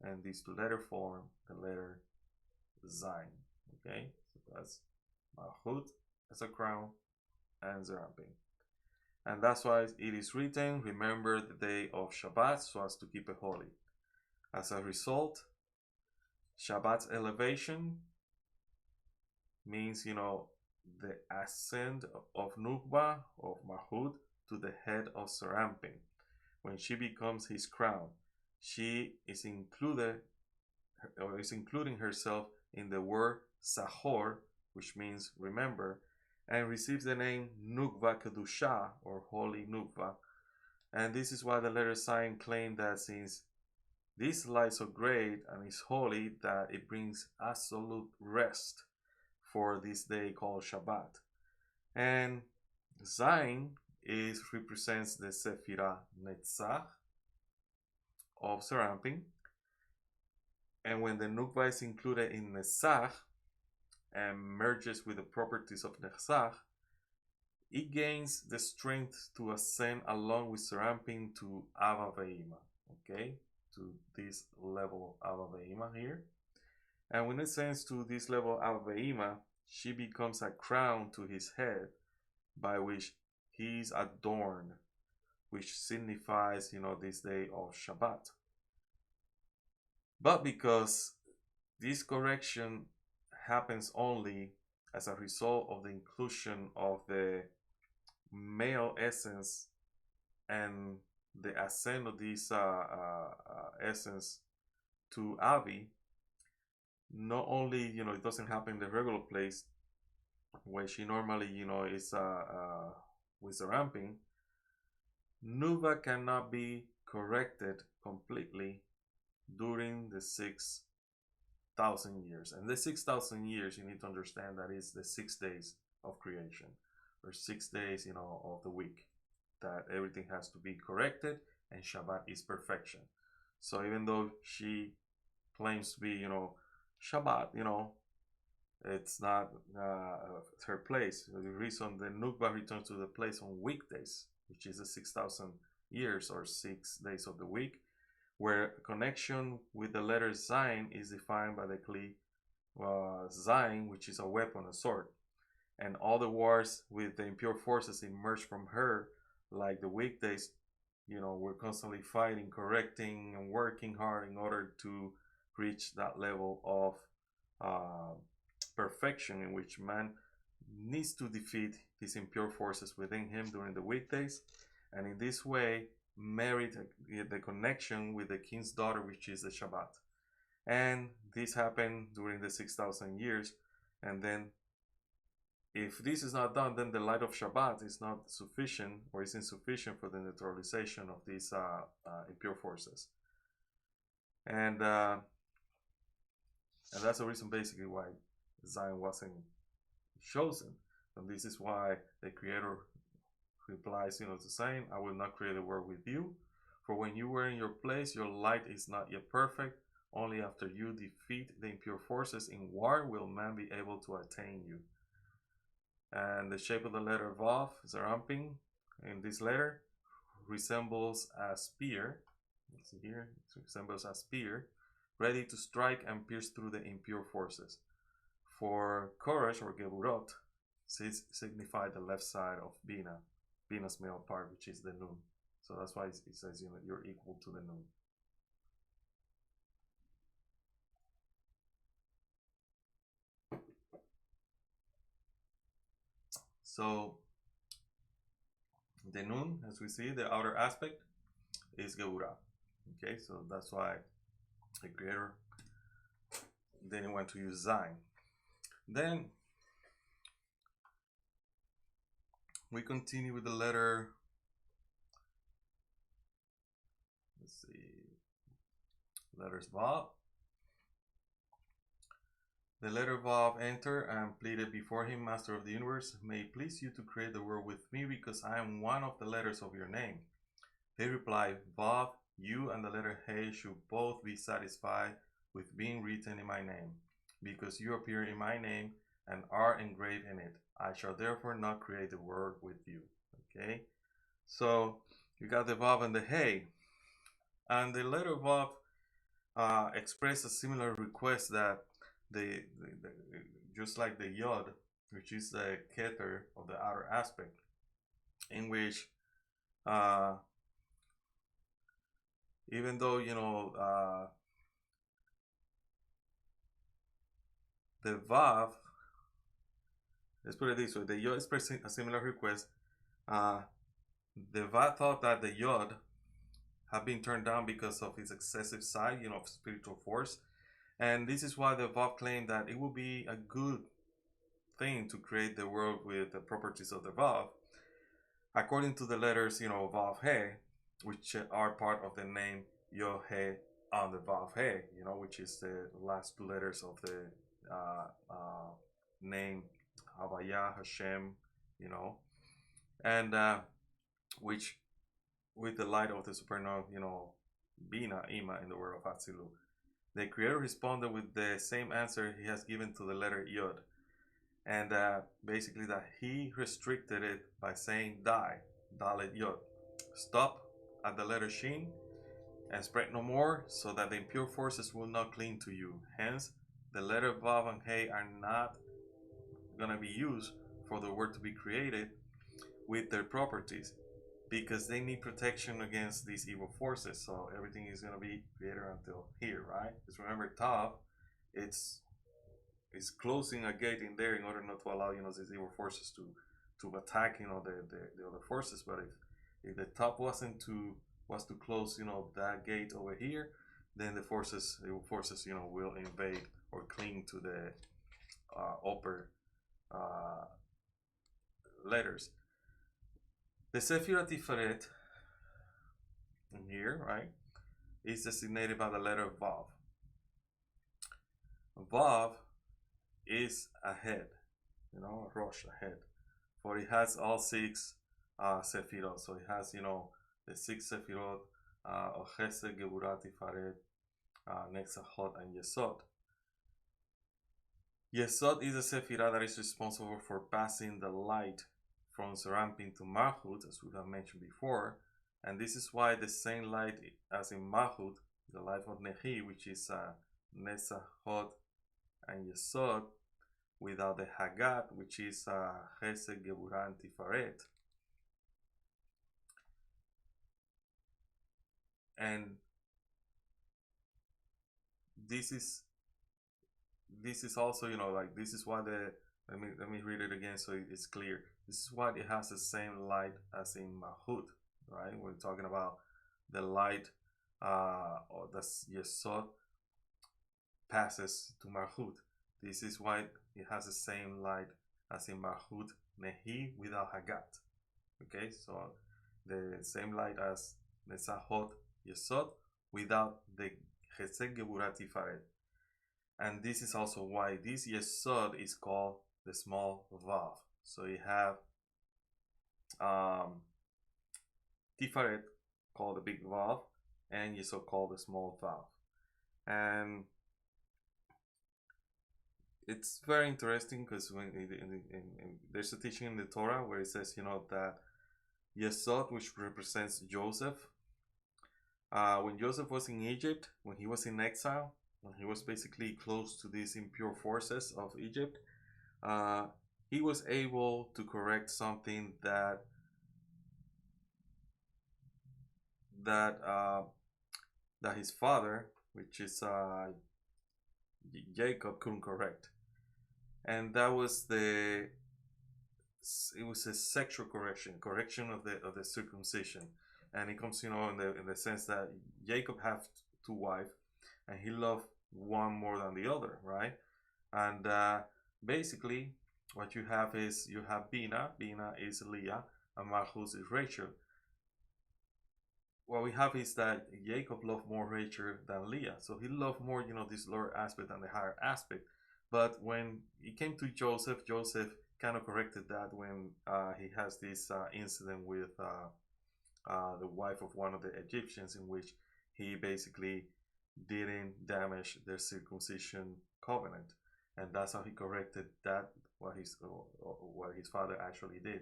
And these two letters form the letter Zayin. Okay, so that's Malchut as a crown and Serampin. And that's why it is written, remember the day of Shabbat so as to keep it holy. As a result, Shabbat's elevation means, the ascent of Nukba, of Malchut, to the head of Serampin. When she becomes his crown, she is including herself in the word Zahor, which means remember, and receives the name Nukva Kedusha, or Holy Nukva. And this is why the letter Zayin claimed that since this light is so great and is holy, that it brings absolute rest for this day called Shabbat. And Zayin represents the Sephirah Netzach of Serampin. And when the Nukva is included in Netzach and merges with the properties of Netzach, it gains the strength to ascend along with Serampin to Ava Ve'ima, okay, to this level of Ava Ve'ima here. And when it ascends to this level of Ava Ve'ima, she becomes a crown to his head by which he is adorned, which signifies, this day of Shabbat. But because this correction happens only as a result of the inclusion of the male essence and the ascent of this essence to Avi, not only, it doesn't happen in the regular place where she normally, is with the ramping, Nuva cannot be corrected completely during the 6,000 years. And the 6,000 years, you need to understand that is the 6 days of creation, or 6 days, of the week, that everything has to be corrected, and Shabbat is perfection. So even though she claims to be, Shabbat, it's not her place. The reason the Nukba returns to the place on weekdays, which is the 6,000 years or 6 days of the week, where connection with the letter Zayin is defined by the plea Zayin, which is a weapon, a sword. And all the wars with the impure forces emerge from her, like the weekdays, we're constantly fighting, correcting, and working hard in order to reach that level of perfection in which man needs to defeat these impure forces within him during the weekdays, and in this way merit the connection with the king's daughter, which is the Shabbat. And this happened during the 6,000 years, and then if this is not done, then the light of Shabbat is not sufficient, or is insufficient for the neutralization of these impure forces. And that's the reason basically why Zayin wasn't chosen. And this is why the Creator replies, to Zayin, I will not create a war with you, for when you were in your place, your light is not yet perfect. Only after you defeat the impure forces in war will man be able to attain you. And the shape of the letter Vav, Zerampin, in this letter resembles a spear. Let's see here, it resembles a spear, ready to strike and pierce through the impure forces. For Koresh or Geburot, signify the left side of Bina, Bina's male part, which is the Nun. So that's why it says, you're equal to the Nun. So the Nun, as we see, the outer aspect is Geburah. Okay, so that's why the Creator didn't want to use Zayin. Then we continue with the letter, let's see, letters Vav. The letter Vav entered and pleaded before him, Master of the universe, may it please you to create the world with me because I am one of the letters of your name. He replied, Vav, you and the letter Hey should both be satisfied with being written in my name, because you appear in my name and are engraved in it. I shall therefore not create the world with you. Okay, so you got the Vav and the Hey, and the letter Vav expressed a similar request that the just like the Yod, which is the keter of the outer aspect, in which even though the Vav, let's put it this way, the Yod expressing a similar request. The Vav thought that the Yod had been turned down because of its excessive side, of spiritual force. And this is why the Vav claimed that it would be a good thing to create the world with the properties of the Vav, according to the letters, Vav Hey, which are part of the name Yod-He on the Vav Hey, which is the last two letters of the name Havaya, Hashem, and which with the light of the supernova, Bina, Ima in the world of Atzilut. The creator responded with the same answer he has given to the letter Yod, and basically that he restricted it by saying die, Dalet Yod. Stop at the letter Shin and spread no more, so that the impure forces will not cling to you. Hence, the letter Vav and Hey are not going to be used for the word to be created with their properties, because they need protection against these evil forces. So everything is going to be created until here, right? Just remember, Tav, it's closing a gate in there in order not to allow these evil forces to attack the other forces. But if the top was to close that gate over here, then the evil forces will invade or cling to the upper letters. The Sephirah Tiferet in here, right, is designated by the letter Vav. Vav is a head, a Rosh, a head, for it has all six Sephirot. So it has, the six Sephirot, Chesed, Geburah, Tiferet, Netzachot, and Yesod. Yesod is a Sephirah that is responsible for passing the light from Serampin to Malchut, as we have mentioned before, and this is why the same light as in Malchut, the light of Nehi, which is Netzachot and Yesod, without the Hagat, which is Chesed, Geburah, and Tiferet. And this is also, this is why let me read it again so it's clear. This is why it has the same light as in Malchut, right? We're talking about the light or the Yesod passes to Malchut. This is why it has the same light as in Malchut Nehi without Hagat. Okay, so the same light as Netzachot Yesod without the Chesed, Geburah, Tiferet. And this is also why this Yesod is called the small Vav. So you have Tiferet called the big Vav, and Yesod called the small Vav. And it's very interesting because when there's a teaching in the Torah where it says, that Yesod, which represents Joseph, when Joseph was in Egypt, when he was in exile, when he was basically close to these impure forces of Egypt, he was able to correct something that his father, which is Jacob, couldn't correct, and that was it was a sexual correction of the circumcision. And it comes, in the sense that Jacob had two wives, and he loved one more than the other, right? And basically, what you have is Bina. Bina is Leah, and Malchus is Rachel. What we have is that Jacob loved more Rachel than Leah, so he loved more, this lower aspect than the higher aspect. But when he came to Joseph, Joseph kind of corrected that when he has this incident with the wife of one of the Egyptians, in which he basically didn't damage their circumcision covenant, and that's how he corrected that what his father actually did.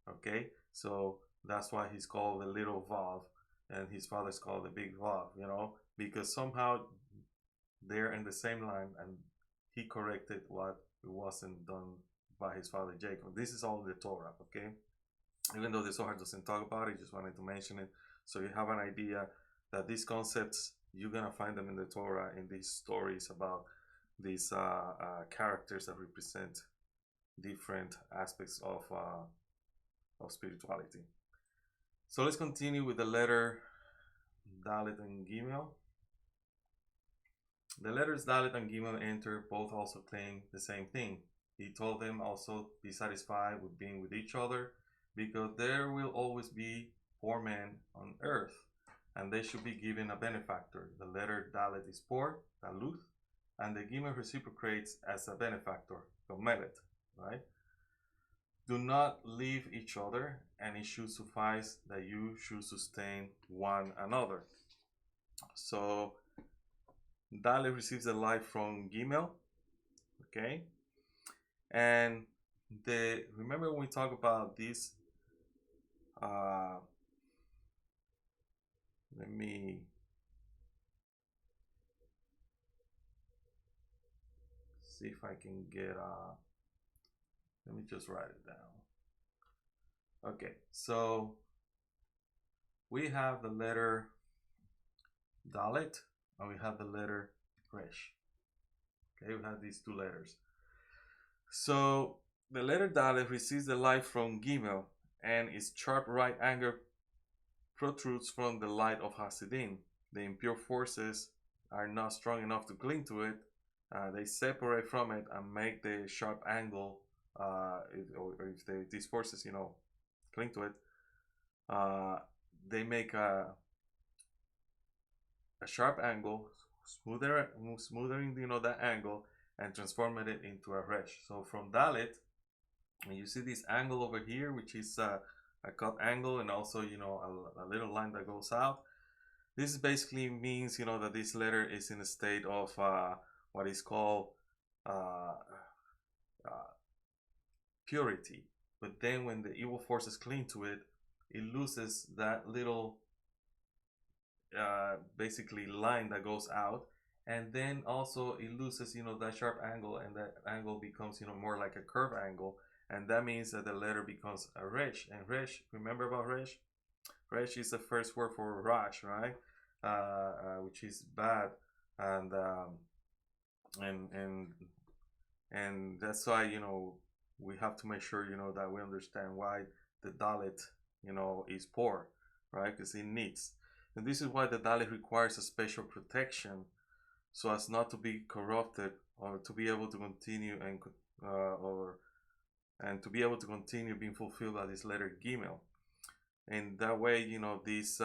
Okay, so that's why he's called the little Vav, and his father's called the big Vav. Because somehow they're in the same line, and he corrected what wasn't done by his father Jacob. This is all in the Torah. Okay, even though the Zohar doesn't talk about it, just wanted to mention it so you have an idea that these concepts, you're gonna find them in the Torah, in these stories about these characters that represent different aspects of spirituality. So let's continue with the letter Dalet and Gimel. The letters Dalet and Gimel enter, both also claim the same thing. He told them also be satisfied with being with each other, because there will always be poor men on earth, and they should be given a benefactor. The letter Dalet is poor, Daluth, and the Gimel reciprocates as a benefactor, Gomelet, right? Do not leave each other, and it should suffice that you should sustain one another. So Dalet receives the life from Gimel, okay? And remember when we talk about this, let me see if I can get let me just write it down. Okay, so we have the letter Dalet and we have the letter Resh. Okay, we have these two letters. So the letter Dalet receives the light from Gimel, and its sharp right angle protrudes from the light of Hasidim. The impure forces are not strong enough to cling to it. They separate from it and make the sharp angle. If these forces, cling to it, they make a sharp angle, smoothing that angle, and transforming it into a resh. So from Dalet, you see this angle over here, which is a cut angle, and also a little line that goes out. This basically means that this letter is in a state of what is called purity. But then when the evil forces cling to it, it loses that little basically line that goes out, and then also it loses that sharp angle, and that angle becomes more like a curve angle, and that means that the letter becomes a resh. And resh, remember about resh? Resh is the first word for rash, right? Which is bad, and that's why we have to make sure that we understand why the Dalet is poor, right? Because it needs, and this is why the Dalet requires a special protection, so as not to be corrupted, or to be able to continue and to be able to continue being fulfilled by this letter Gimel. And that way, this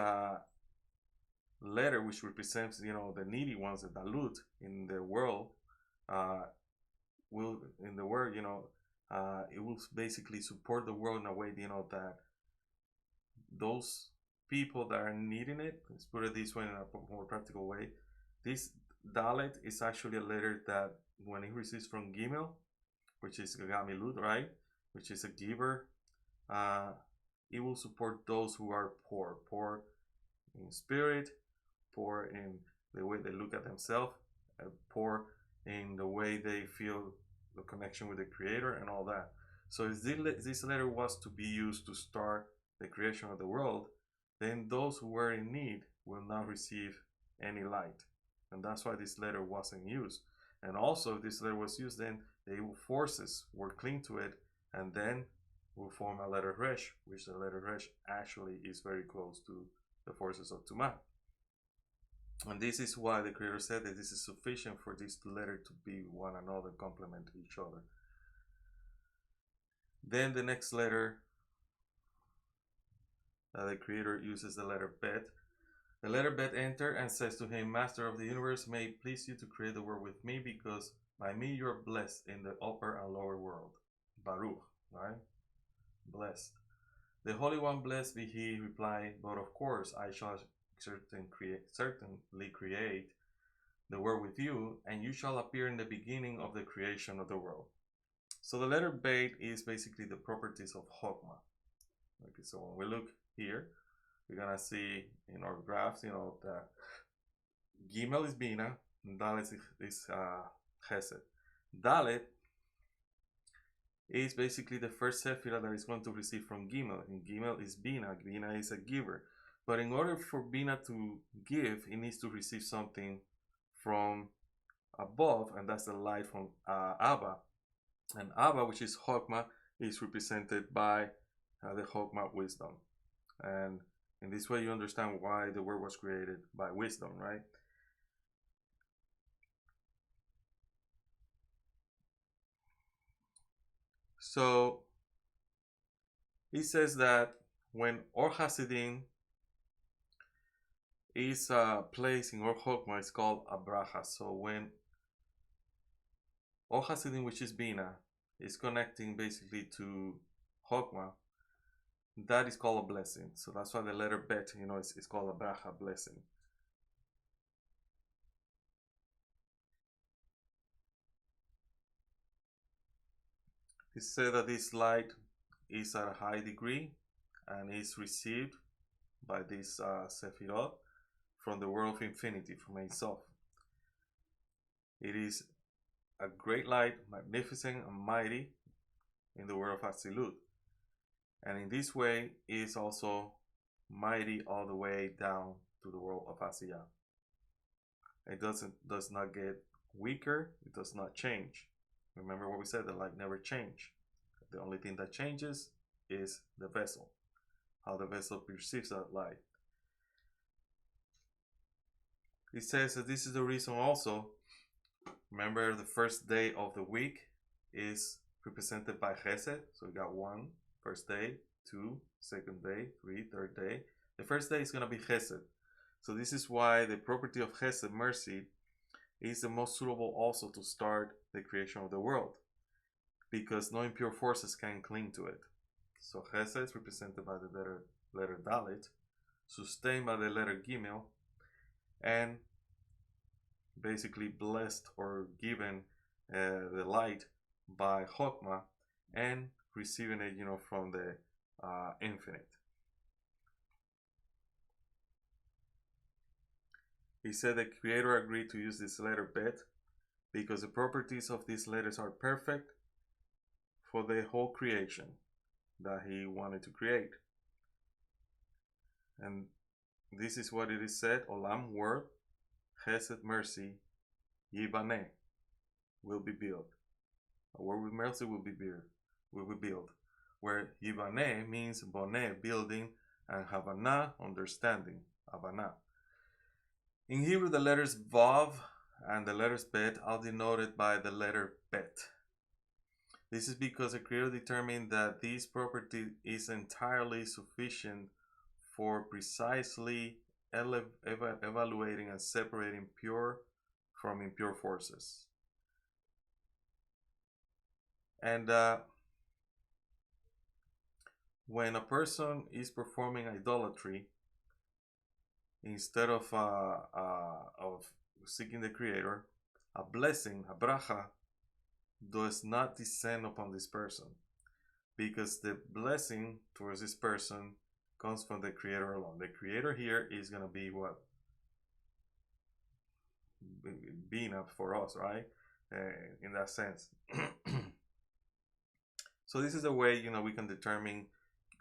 letter, which represents the needy ones, the Dalut in the world, will it will basically support the world in a way that those people that are needing it, let's put it this way in a more practical way, this Dalet is actually a letter that when it receives from Gimel, which is Gamilut, right, which is a giver, it will support those who are poor in spirit, poor in the way they look at themselves, poor in the way they feel the connection with the Creator and all that. So if this letter was to be used to start the creation of the world, then those who were in need will not receive any light. And that's why this letter wasn't used. And also, if this letter was used, then the evil forces will cling to it, and then will form a letter Resh, which the letter Resh actually is very close to the forces of Tumah. And this is why the Creator said that this is sufficient for this letter to be one another, complement each other. Then the next letter the Creator uses the letter beth. The letter beth enters and says to him, Master of the universe, may it please you to create the world with me, because By me you are blessed in the upper and lower world. Baruch, right? Blessed. The Holy One, blessed be He, replied, but of course I shall certainly create the world with you, and you shall appear in the beginning of the creation of the world. So the letter beth is basically the properties of Chokmah. Okay, so when we look here, we're gonna see in our graphs, that Gimel is Bina, and Dalet is Chesed. Dalet is basically the first sephira that is going to receive from Gimel, and Gimel is Bina. Bina is a giver. But in order for Bina to give, it needs to receive something from above, and that's the light from Abba. And Abba, which is Chokmah, is represented by the Chokmah wisdom. And in this way, you understand why the world was created by wisdom, right? So he says that when Or Hasidim is placed in Or Chokmah, it's called a bracha. So when Or Hasidim, which is Bina, is connecting basically to Chokmah, that is called a blessing. So that's why the letter beth, it's called a bracha, blessing. He said that this light is at a high degree and is received by this Sefirot from the world of infinity, from Ein Sof. It is a great light, magnificent and mighty in the world of Atzilut. And in this way, it is also mighty all the way down to the world of Asiyah. It does not get weaker, it does not change. Remember what we said, the light never changes. The only thing that changes is the vessel, how the vessel perceives that light. It says that this is the reason also, remember the first day of the week is represented by Chesed. So we got 1, first day, 2, second day, 3, third day. The first day is going to be Chesed. So this is why the property of Chesed, mercy, is the most suitable also to start the creation of the world, because no impure forces can cling to it. So Chesed is represented by the letter Dalet, sustained by the letter Gimel, and basically blessed or given the light by Chokmah, and receiving it, from the infinite. He said the Creator agreed to use this letter beth because the properties of these letters are perfect for the whole creation that he wanted to create. And this is what it is said: Olam, world, Chesed, mercy, Yibaneh, will be built. A world with mercy will be built. Where Yibaneh means Boneh, building, and Havana, understanding, Havana. In Hebrew, the letters Vav and the letters beth are denoted by the letter bet. This is because the Creator determined that this property is entirely sufficient for precisely evaluating and separating pure from impure forces. And when a person is performing idolatry, instead of seeking the Creator, a blessing, a bracha, does not descend upon this person, because the blessing towards this person comes from the Creator alone. The Creator here is going to be what? Being up for us, right? In that sense. So this is a way, we can determine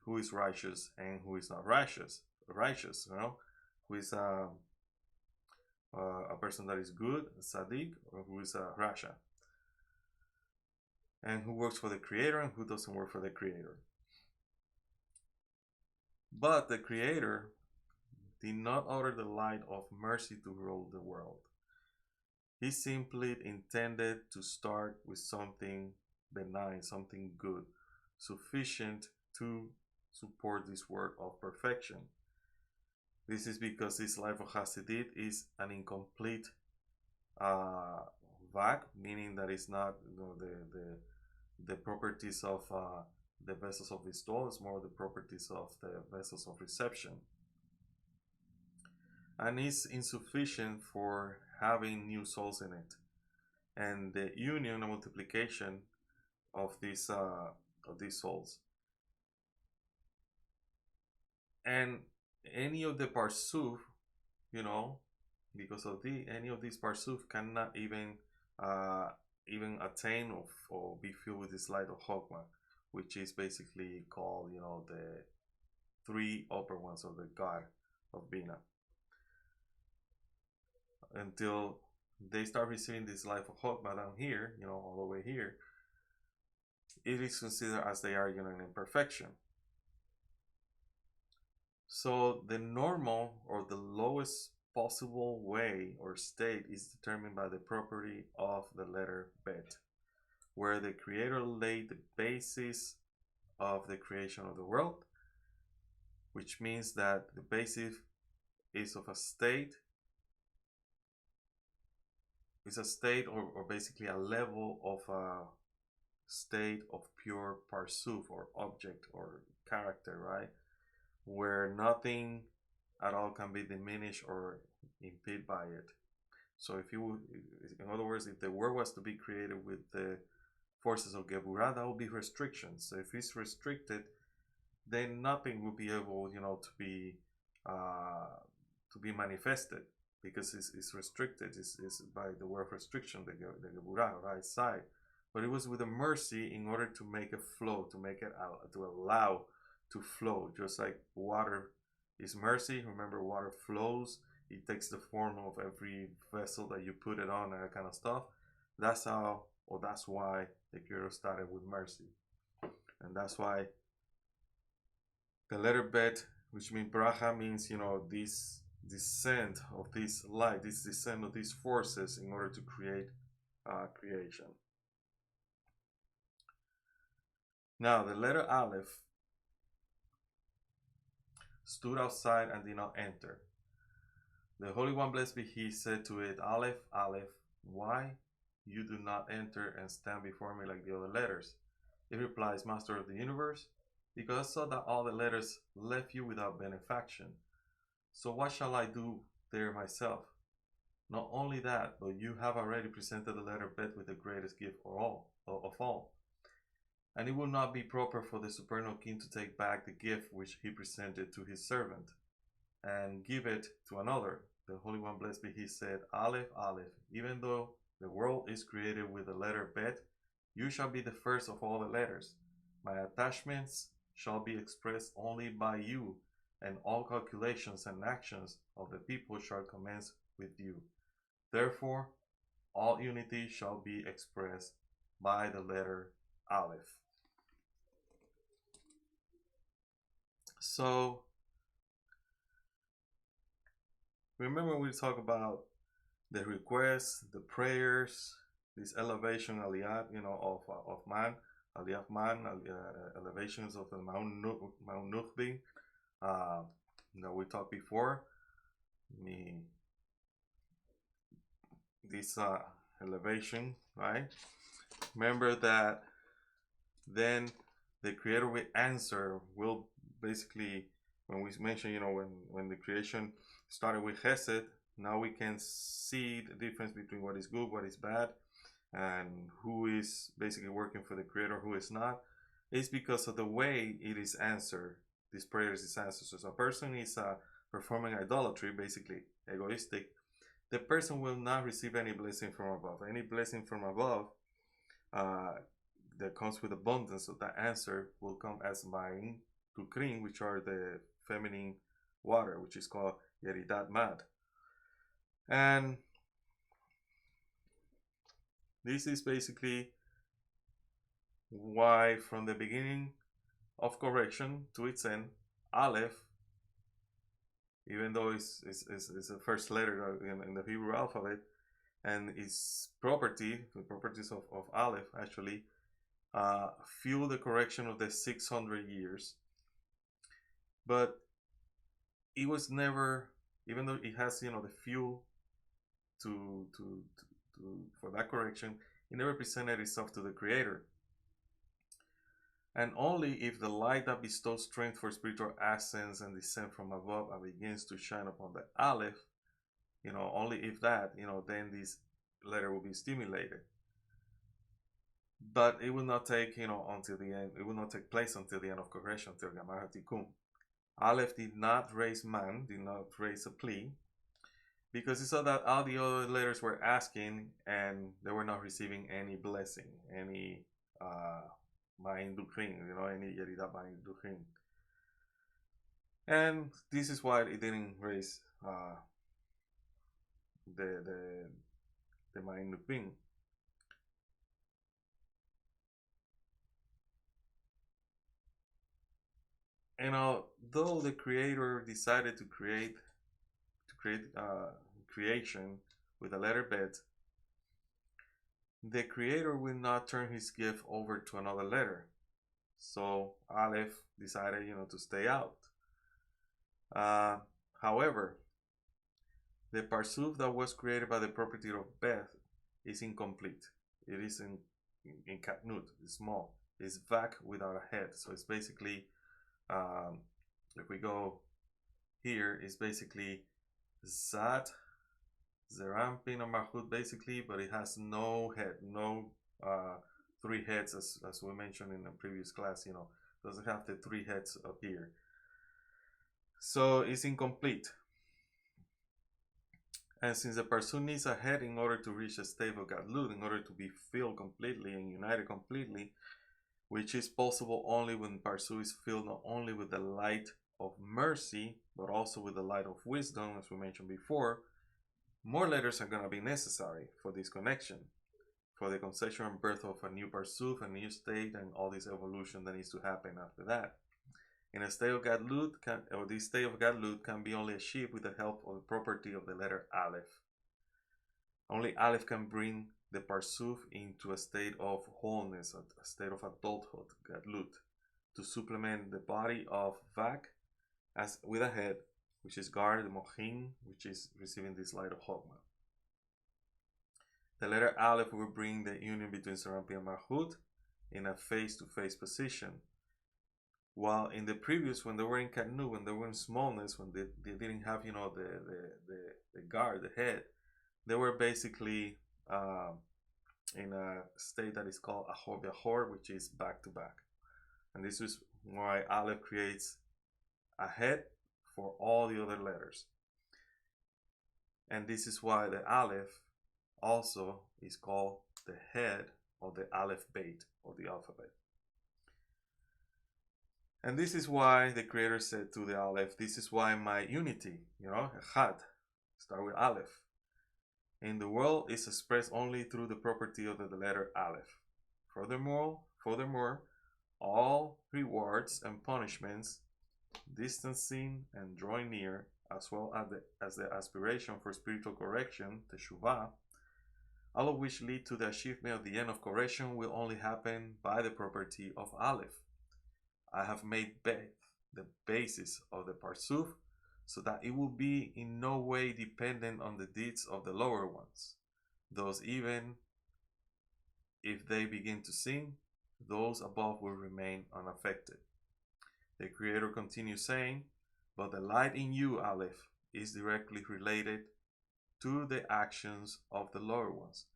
who is righteous and who is not righteous. Who is a person that is good, a tzaddik, or who is a rasha, and who works for the Creator and who doesn't work for the Creator. But the Creator did not order the light of mercy to rule the world. He simply intended to start with something benign, something good, sufficient to support this work of perfection. This is because this life of Hasidit is an incomplete Vav back, meaning that it's not the properties of the vessels of bestowal, it's more the properties of the vessels of reception. And is insufficient for having new souls in it. And the union and multiplication of these souls. And any of the parsuf, because of any of these parsuf cannot even attain or be filled with this light of Chokmah, which is basically called, the three upper ones of the God of Bina. Until they start receiving this life of Chokmah down here, all the way here, it is considered as they are, an imperfection. So the normal or the lowest possible way or state is determined by the property of the letter beth, where the Creator laid the basis of the creation of the world, which means that the basis is of a state, or basically a level of a state of pure parsuf or object or character, right? Where nothing at all can be diminished or impeded by it. So in other words, if the world was to be created with the forces of Geburah, that would be restrictions. So if it's restricted, then nothing will be able, to be manifested, because it's restricted. It's by the word restriction, the Geburah, right side. But it was with a mercy in order to make it flow, to allow to flow, just like water is mercy. Remember, water flows. It takes the form of every vessel that you put it on and that kind of stuff. That's why the Creator started with mercy. And that's why the letter beth, which means bracha, means, this descent of this light, this descent of these forces in order to create creation. Now, the letter Aleph stood outside and did not enter. The Holy One, blessed be He, said to it, Aleph, Aleph, why you do not enter and stand before me like the other letters? It replies, Master of the universe, because I saw that all the letters left you without benefaction. So what shall I do there myself? Not only that, but you have already presented the letter beth with the greatest gift of all. And it will not be proper for the supernal king to take back the gift which he presented to his servant and give it to another. The Holy One, blessed be He, said, Aleph, Aleph, even though the world is created with the letter beth, you shall be the first of all the letters. My attachments shall be expressed only by you, and all calculations and actions of the people shall commence with you. Therefore, all unity shall be expressed by the letter Aleph. So, remember we talk about the requests, the prayers, this elevation, aliyah, of man, aliyah of man, elevations of the Mount Nukhbi, that we talked before. This elevation, right? Remember that then the Creator will answer, will basically, when we mention, when the creation started with Chesed, now we can see the difference between what is good, what is bad, and who is basically working for the Creator, who is not. It's because of the way it is answered. This prayer is answered. So a person is performing idolatry, basically egoistic. The person will not receive any blessing from above. Any blessing from above that comes with abundance, so that answer will come as Zayin to Krim, which are the feminine water, which is called Yeridat Mad. And this is basically why from the beginning of correction to its end, Aleph, even though it's the first letter in the Hebrew alphabet, and its properties of Aleph actually fuel the correction of the 600 years. But it was never, even though it has the fuel to for that correction, it never presented itself to the Creator. And only if the light that bestows strength for spiritual ascents and descent from above begins to shine upon the Aleph, only if that, then this letter will be stimulated. But it will not take, until the end. It will not take place until the end of correction, till Gamar HaTikun. Aleph did not raise man, did not raise a plea, because he saw that all the other letters were asking and they were not receiving any blessing, any Ma'in Duchrin, any Yeridat Ma'in Duchrin. And this is why it didn't raise the Ma'in Duchrin. And although the Creator decided to create creation with a letter beth, the Creator will not turn his gift over to another letter. So Aleph decided, to stay out. However, the parsuf that was created by the property of beth is incomplete. It is in katnut, it's small. It's vak without a head. So it's basically, if we go here, it's basically Zat, Zerampin, or Mahut, basically, but it has no head, no three heads, as we mentioned in the previous class, doesn't have the three heads up here. So it's incomplete. And since the person needs a head in order to reach a state of Gadlut, in order to be filled completely and united completely, which is possible only when Parsu is filled not only with the light of mercy, but also with the light of wisdom, as we mentioned before, more letters are going to be necessary for this connection, for the conception and birth of a new Parsuf, a new state, and all this evolution that needs to happen after that. In a state of Gadlut, this state of Gadlut can be only achieved with the help of the property of the letter Aleph. Only Aleph can bring the Parsuf into a state of wholeness, a state of adulthood, Gadlut, to supplement the body of Vak as with a head, which is Gar, the Mohin, which is receiving this light of Chokmah. The letter Aleph will bring the union between Serampin and Malchut in a face-to-face position. While in the previous, when they were in Katnu, when they were in smallness, when they didn't have, the Gar, the head, they were basically in a state that is called Ahor V'Ahor, which is back to back. And this is why Aleph creates a head for all the other letters. And this is why the Aleph also is called the head of the Aleph beth of the alphabet. And this is why the Creator said to the Aleph, this is why my unity, Echad, start with Aleph, in the world is expressed only through the property of the letter Aleph. Furthermore, all rewards and punishments, distancing and drawing near, as well as the aspiration for spiritual correction, teshuvah, all of which lead to the achievement of the end of correction, will only happen by the property of Aleph. I have made beth the basis of the parsuf, so that it will be in no way dependent on the deeds of the lower ones. Thus, even if they begin to sin, those above will remain unaffected. The Creator continues saying, but the light in you, Aleph, is directly related to the actions of the lower ones.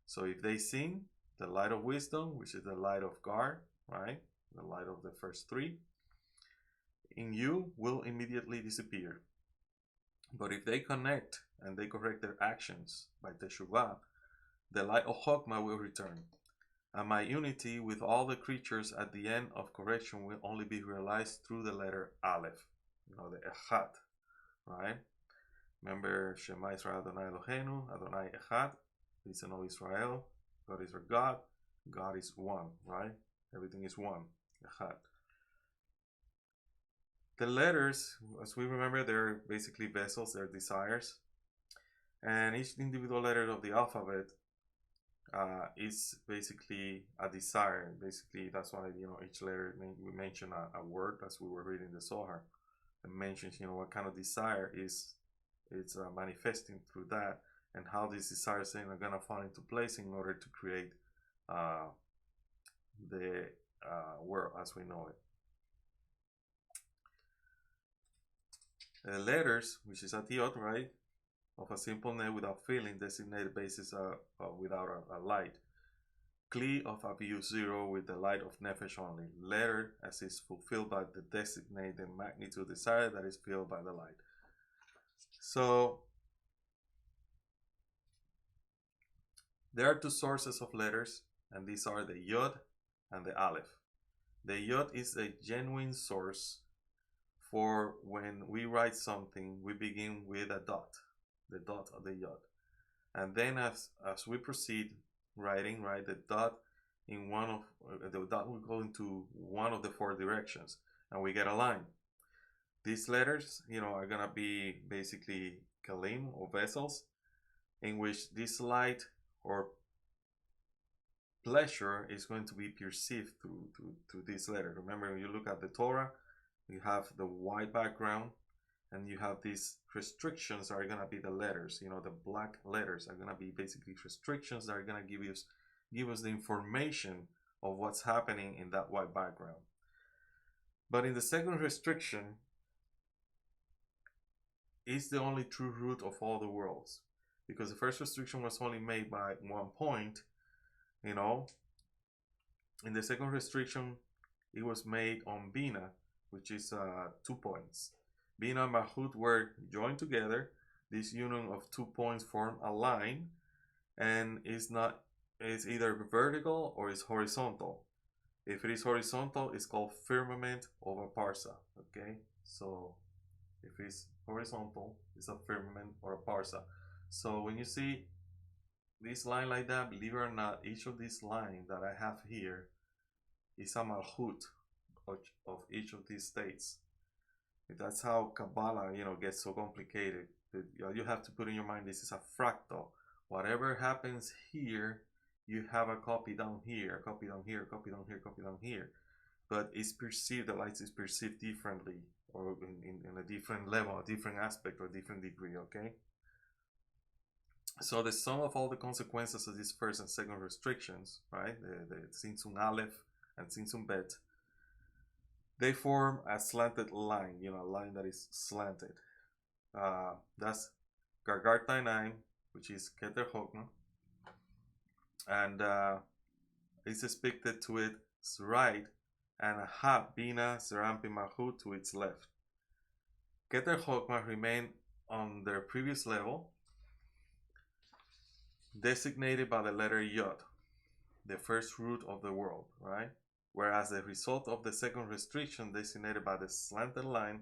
So if they sin, the light of wisdom, which is the light of Gar, right? The light of the first three, in you will immediately disappear. But if they connect and they correct their actions by teshuvah, the light of Chokmah will return. And my unity with all the creatures at the end of correction will only be realized through the letter Aleph, the Echad, right? Remember, Shema Israel Adonai Eloheinu, Adonai Echad, listen, O Israel, God is our God, God is one, right? Everything is one, Echad. The letters, as we remember, they're basically vessels, they're desires. And each individual letter of the alphabet is basically a desire. Basically, that's why, each letter, we mention a word as we were reading the Zohar. It mentions, what kind of desire it's manifesting through that. and how these desired sayings are gonna fall into place in order to create the world as we know it. The letters, which is a yod, right, of a simple name without feeling, designated basis without a light. Plea of Abiyu 0 with the light of Nefesh only. Letter as is fulfilled by the designated magnitude desired that is filled by the light. So there are two sources of letters, and these are the yod and the aleph. The yod is a genuine source for when we write something, we begin with a dot, the dot of the yod. And then as we proceed writing, right, the dot in one of the dot will go into one of the four directions and we get a line. These letters, are gonna be basically kalim or vessels in which this light or pleasure is going to be perceived through this letter. Remember, when you look at the Torah, you have the white background and you have these restrictions that are going to be the letters. The black letters are going to be basically restrictions that are going to give us the information of what's happening in that white background. But in the second restriction is the only true root of all the worlds, because the first restriction was only made by 1 point. In the second restriction, it was made on Bina, which is 2 points. Bina and Mahut were joined together. This union of 2 points form a line, and it's either vertical or it's horizontal. If it is horizontal, it's called firmament of a parsa. Okay, so if it's horizontal, it's a firmament or a parsa. So when you see this line like that, believe it or not, each of these lines that I have here is a malchut of each of these states. That's how Kabbalah, gets so complicated. You have to put in your mind, this is a fractal. Whatever happens here, you have a copy down here, a copy down here, a copy down here, a copy down here. But it's perceived, the light is perceived differently, or in a different level, a different aspect, or a different degree, okay? So the sum of all the consequences of these first and second restrictions, right, the Tzimtzum Aleph and Tzimtzum beth, they form a slanted line, a line that is slanted. That's Gargar Tainaim, which is Keter Chokmah, and it's expected to its right, and a Ha Bina Zerampi Mahut to its left. Keter Chokmah remain on their previous level, designated by the letter Yod, the first root of the world, right? Whereas the result of the second restriction, designated by the slanted line,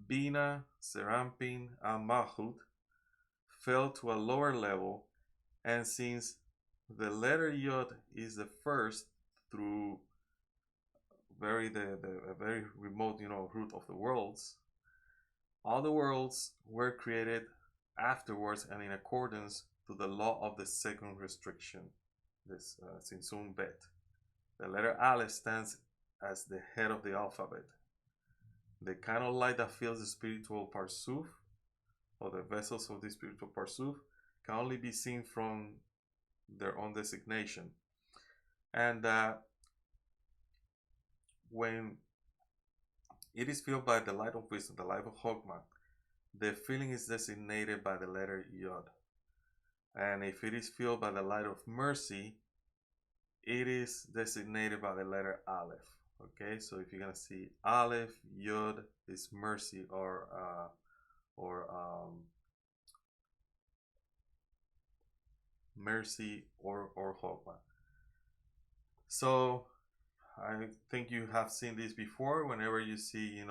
Bina, Serampin, and Mahut, fell to a lower level, and since the letter Yod is the first through a very remote, root of the worlds, all the worlds were created afterwards and in accordance to the law of the second restriction, this Tzimtzum beth. The letter Aleph stands as the head of the alphabet. The kind of light that fills the spiritual parsuf, or the vessels of the spiritual parsuf, can only be seen from their own designation. And when it is filled by the light of wisdom, the light of Chokmah, the filling is designated by the letter Yod. And if it is filled by the light of mercy, it is designated by the letter Aleph. Okay, so if you're gonna see Aleph, Yod is mercy, or mercy or Chokmah. So I think you have seen this before. Whenever you see,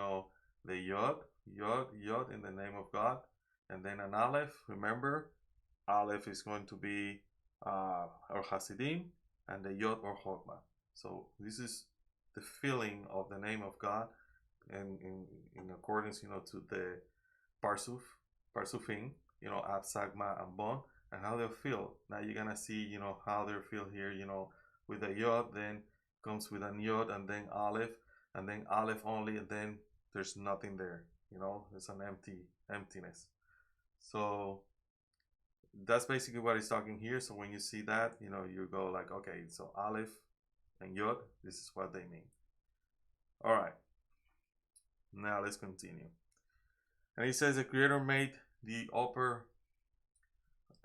the Yod in the name of God, and then an Aleph, remember, Aleph is going to be or Hasidim, and the Yod or Chokmah. So this is the filling of the name of God, and in accordance, to the Parsufim, Ab, Sagma, and Bon, and how they'll feel. Now you're gonna see, how they'll feel here, with the Yod, then comes with an Yod, and then Aleph only, and then there's nothing there. There's an emptiness. So that's basically what he's talking here. So when you see that, you know, you go like, okay, so Aleph and Yod, this is what they mean. All right, now let's continue. And he says the Creator made the upper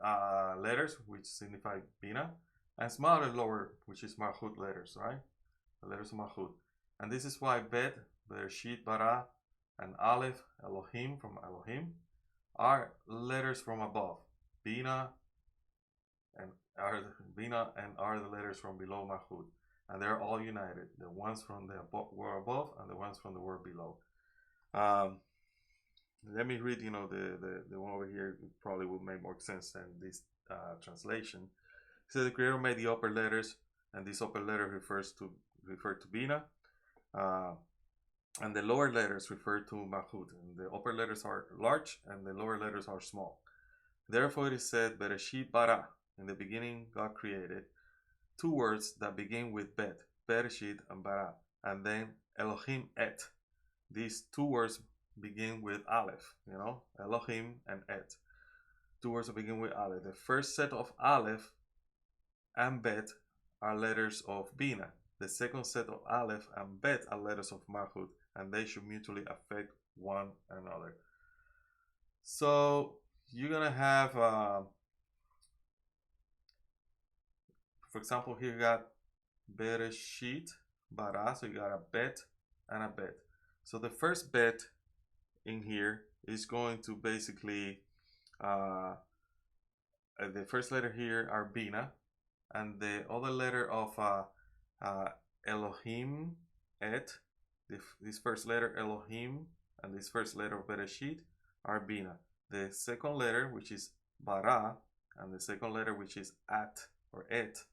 letters, which signify Bina, and smaller lower, which is Malchut letters, right? The letters of Malchut. And this is why beth, Bereshit, Bara, and Aleph, Elohim from Elohim, are letters from above. Bina and are the letters from below Malchut, and they're all united. The ones from the word above and the ones from the word below. Let me read. You know, the one over here probably will make more sense than this translation. It says the Creator made the upper letters, and this upper letter refer to Bina, and the lower letters refer to Malchut. And the upper letters are large, and the lower letters are small. Therefore, it is said, Bereshit bara. In the beginning, God created two words that begin with beth, Bereshit and bara, and then Elohim et. These two words begin with Aleph, you know, Elohim and et. Two words that begin with Aleph. The first set of Aleph and beth are letters of Bina. The second set of Aleph and beth are letters of Malchut, and they should mutually affect one another. So you're gonna have, for example, here you got Bereshit, bara, so you got a beth and a beth. So the first beth in here is going to basically, the first letter here are Bina, and the other letter of Elohim, et, this first letter Elohim, and this first letter of Bereshit are Bina. The second letter, which is Bara, and the second letter, which is At or Et,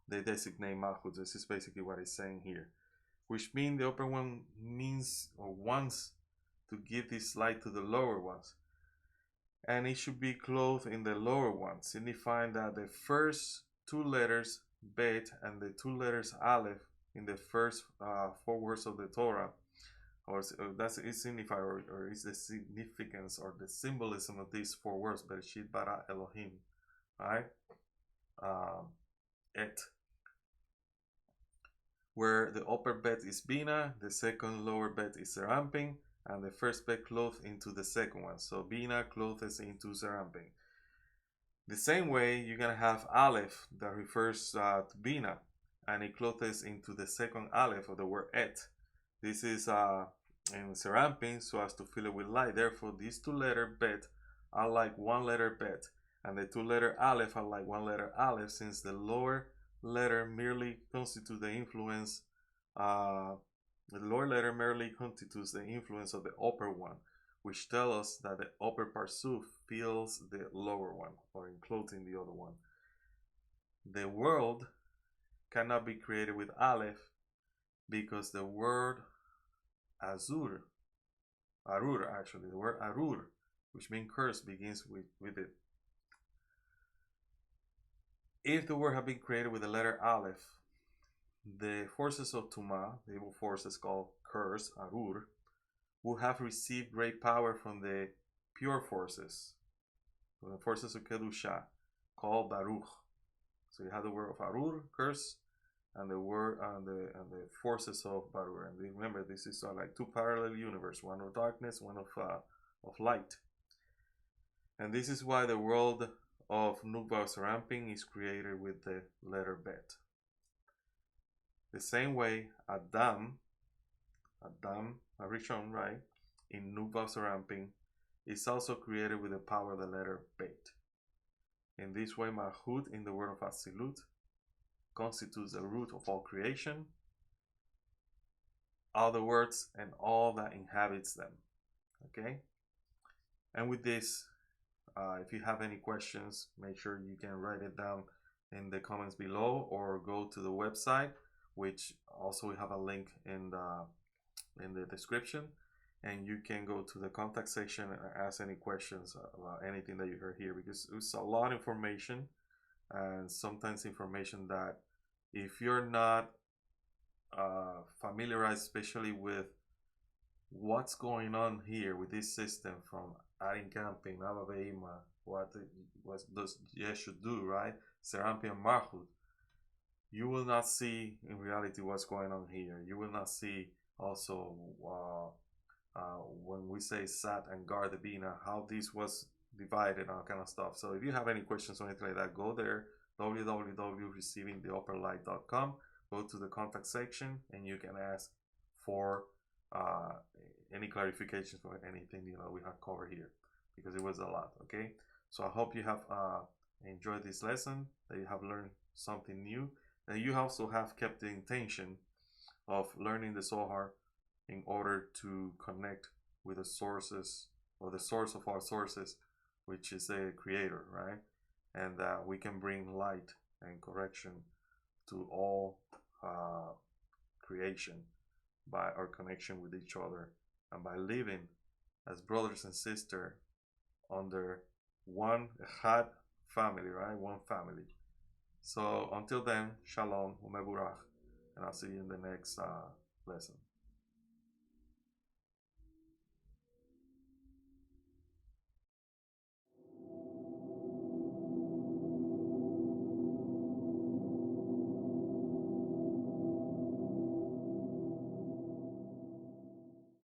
they designate Malchut. This is basically what it's saying here, which means the upper one means or wants to give this light to the lower ones, and it should be clothed in the lower ones, signifying that the first two letters beth and the two letters aleph in the first 4 words of the Torah, or that's it signify, or is the significance or the symbolism of these 4 words, Bereshit, Bara, Elohim, right? Et, where the upper beth is Bina, the second lower beth is Serampin, and the first beth clothed into the second one. So Bina clothes into Serampin. The same way, you're going to have Aleph that refers to Bina, and it clothes into the second Aleph of the word Et. This is in Serampin, so as to fill it with light. Therefore, these 2 letter beth are like 1 letter beth, and the 2 letter Aleph are like 1 letter Aleph, since the lower letter merely constitutes the influence. The lower letter merely constitutes the influence of the upper one, which tells us that the upper parsuf fills the lower one, or enclosing the other one. The world cannot be created with Aleph, because the word Arur actually, the word Arur, which means curse, begins with it. If the word had been created with the letter Aleph, the forces of Tumah, the evil forces called curse, Arur, would have received great power from the pure forces, from the forces of Kedusha, called Baruch. So you have the word of Arur, curse, and the word and the forces of Baruch. And remember, this is like 2 parallel universes, one of darkness, one of light. And this is why the world of Nukva Serampin is created with the letter Bet. The same way, Adam, Arishon, right, in Nukva Serampin, is also created with the power of the letter Bet. In this way, Malchut, in the word of Asilut, constitutes the root of all creation, all the words, and all that inhabits them. Okay? And with this, if you have any questions, make sure you can write it down in the comments below, or go to the website, which also we have a link in the description, and you can go to the contact section and ask any questions about anything that you heard here, because it's a lot of information, and sometimes information that if you're not familiarized, especially with what's going on here with this system from adding camping, Abba Veima, what does Yes should do, right? Serampi and Mahud. You will not see in reality what's going on here. You will not see also when we say Sat and Gardebina, how this was divided and all kind of stuff. So if you have any questions or anything like that, go there, www.receivingtheupperlight.com. Go to the contact section and you can ask for any clarifications for anything we have covered here, because it was a lot. Okay, so I hope you have enjoyed this lesson, that you have learned something new, and you also have kept the intention of learning the Zohar in order to connect with the sources, or the source of our sources, which is a creator, right? And that we can bring light and correction to all creation by our connection with each other, and by living as brothers and sisters under one Echad family, right? One family. So until then, Shalom, Umeburach, and I'll see you in the next lesson.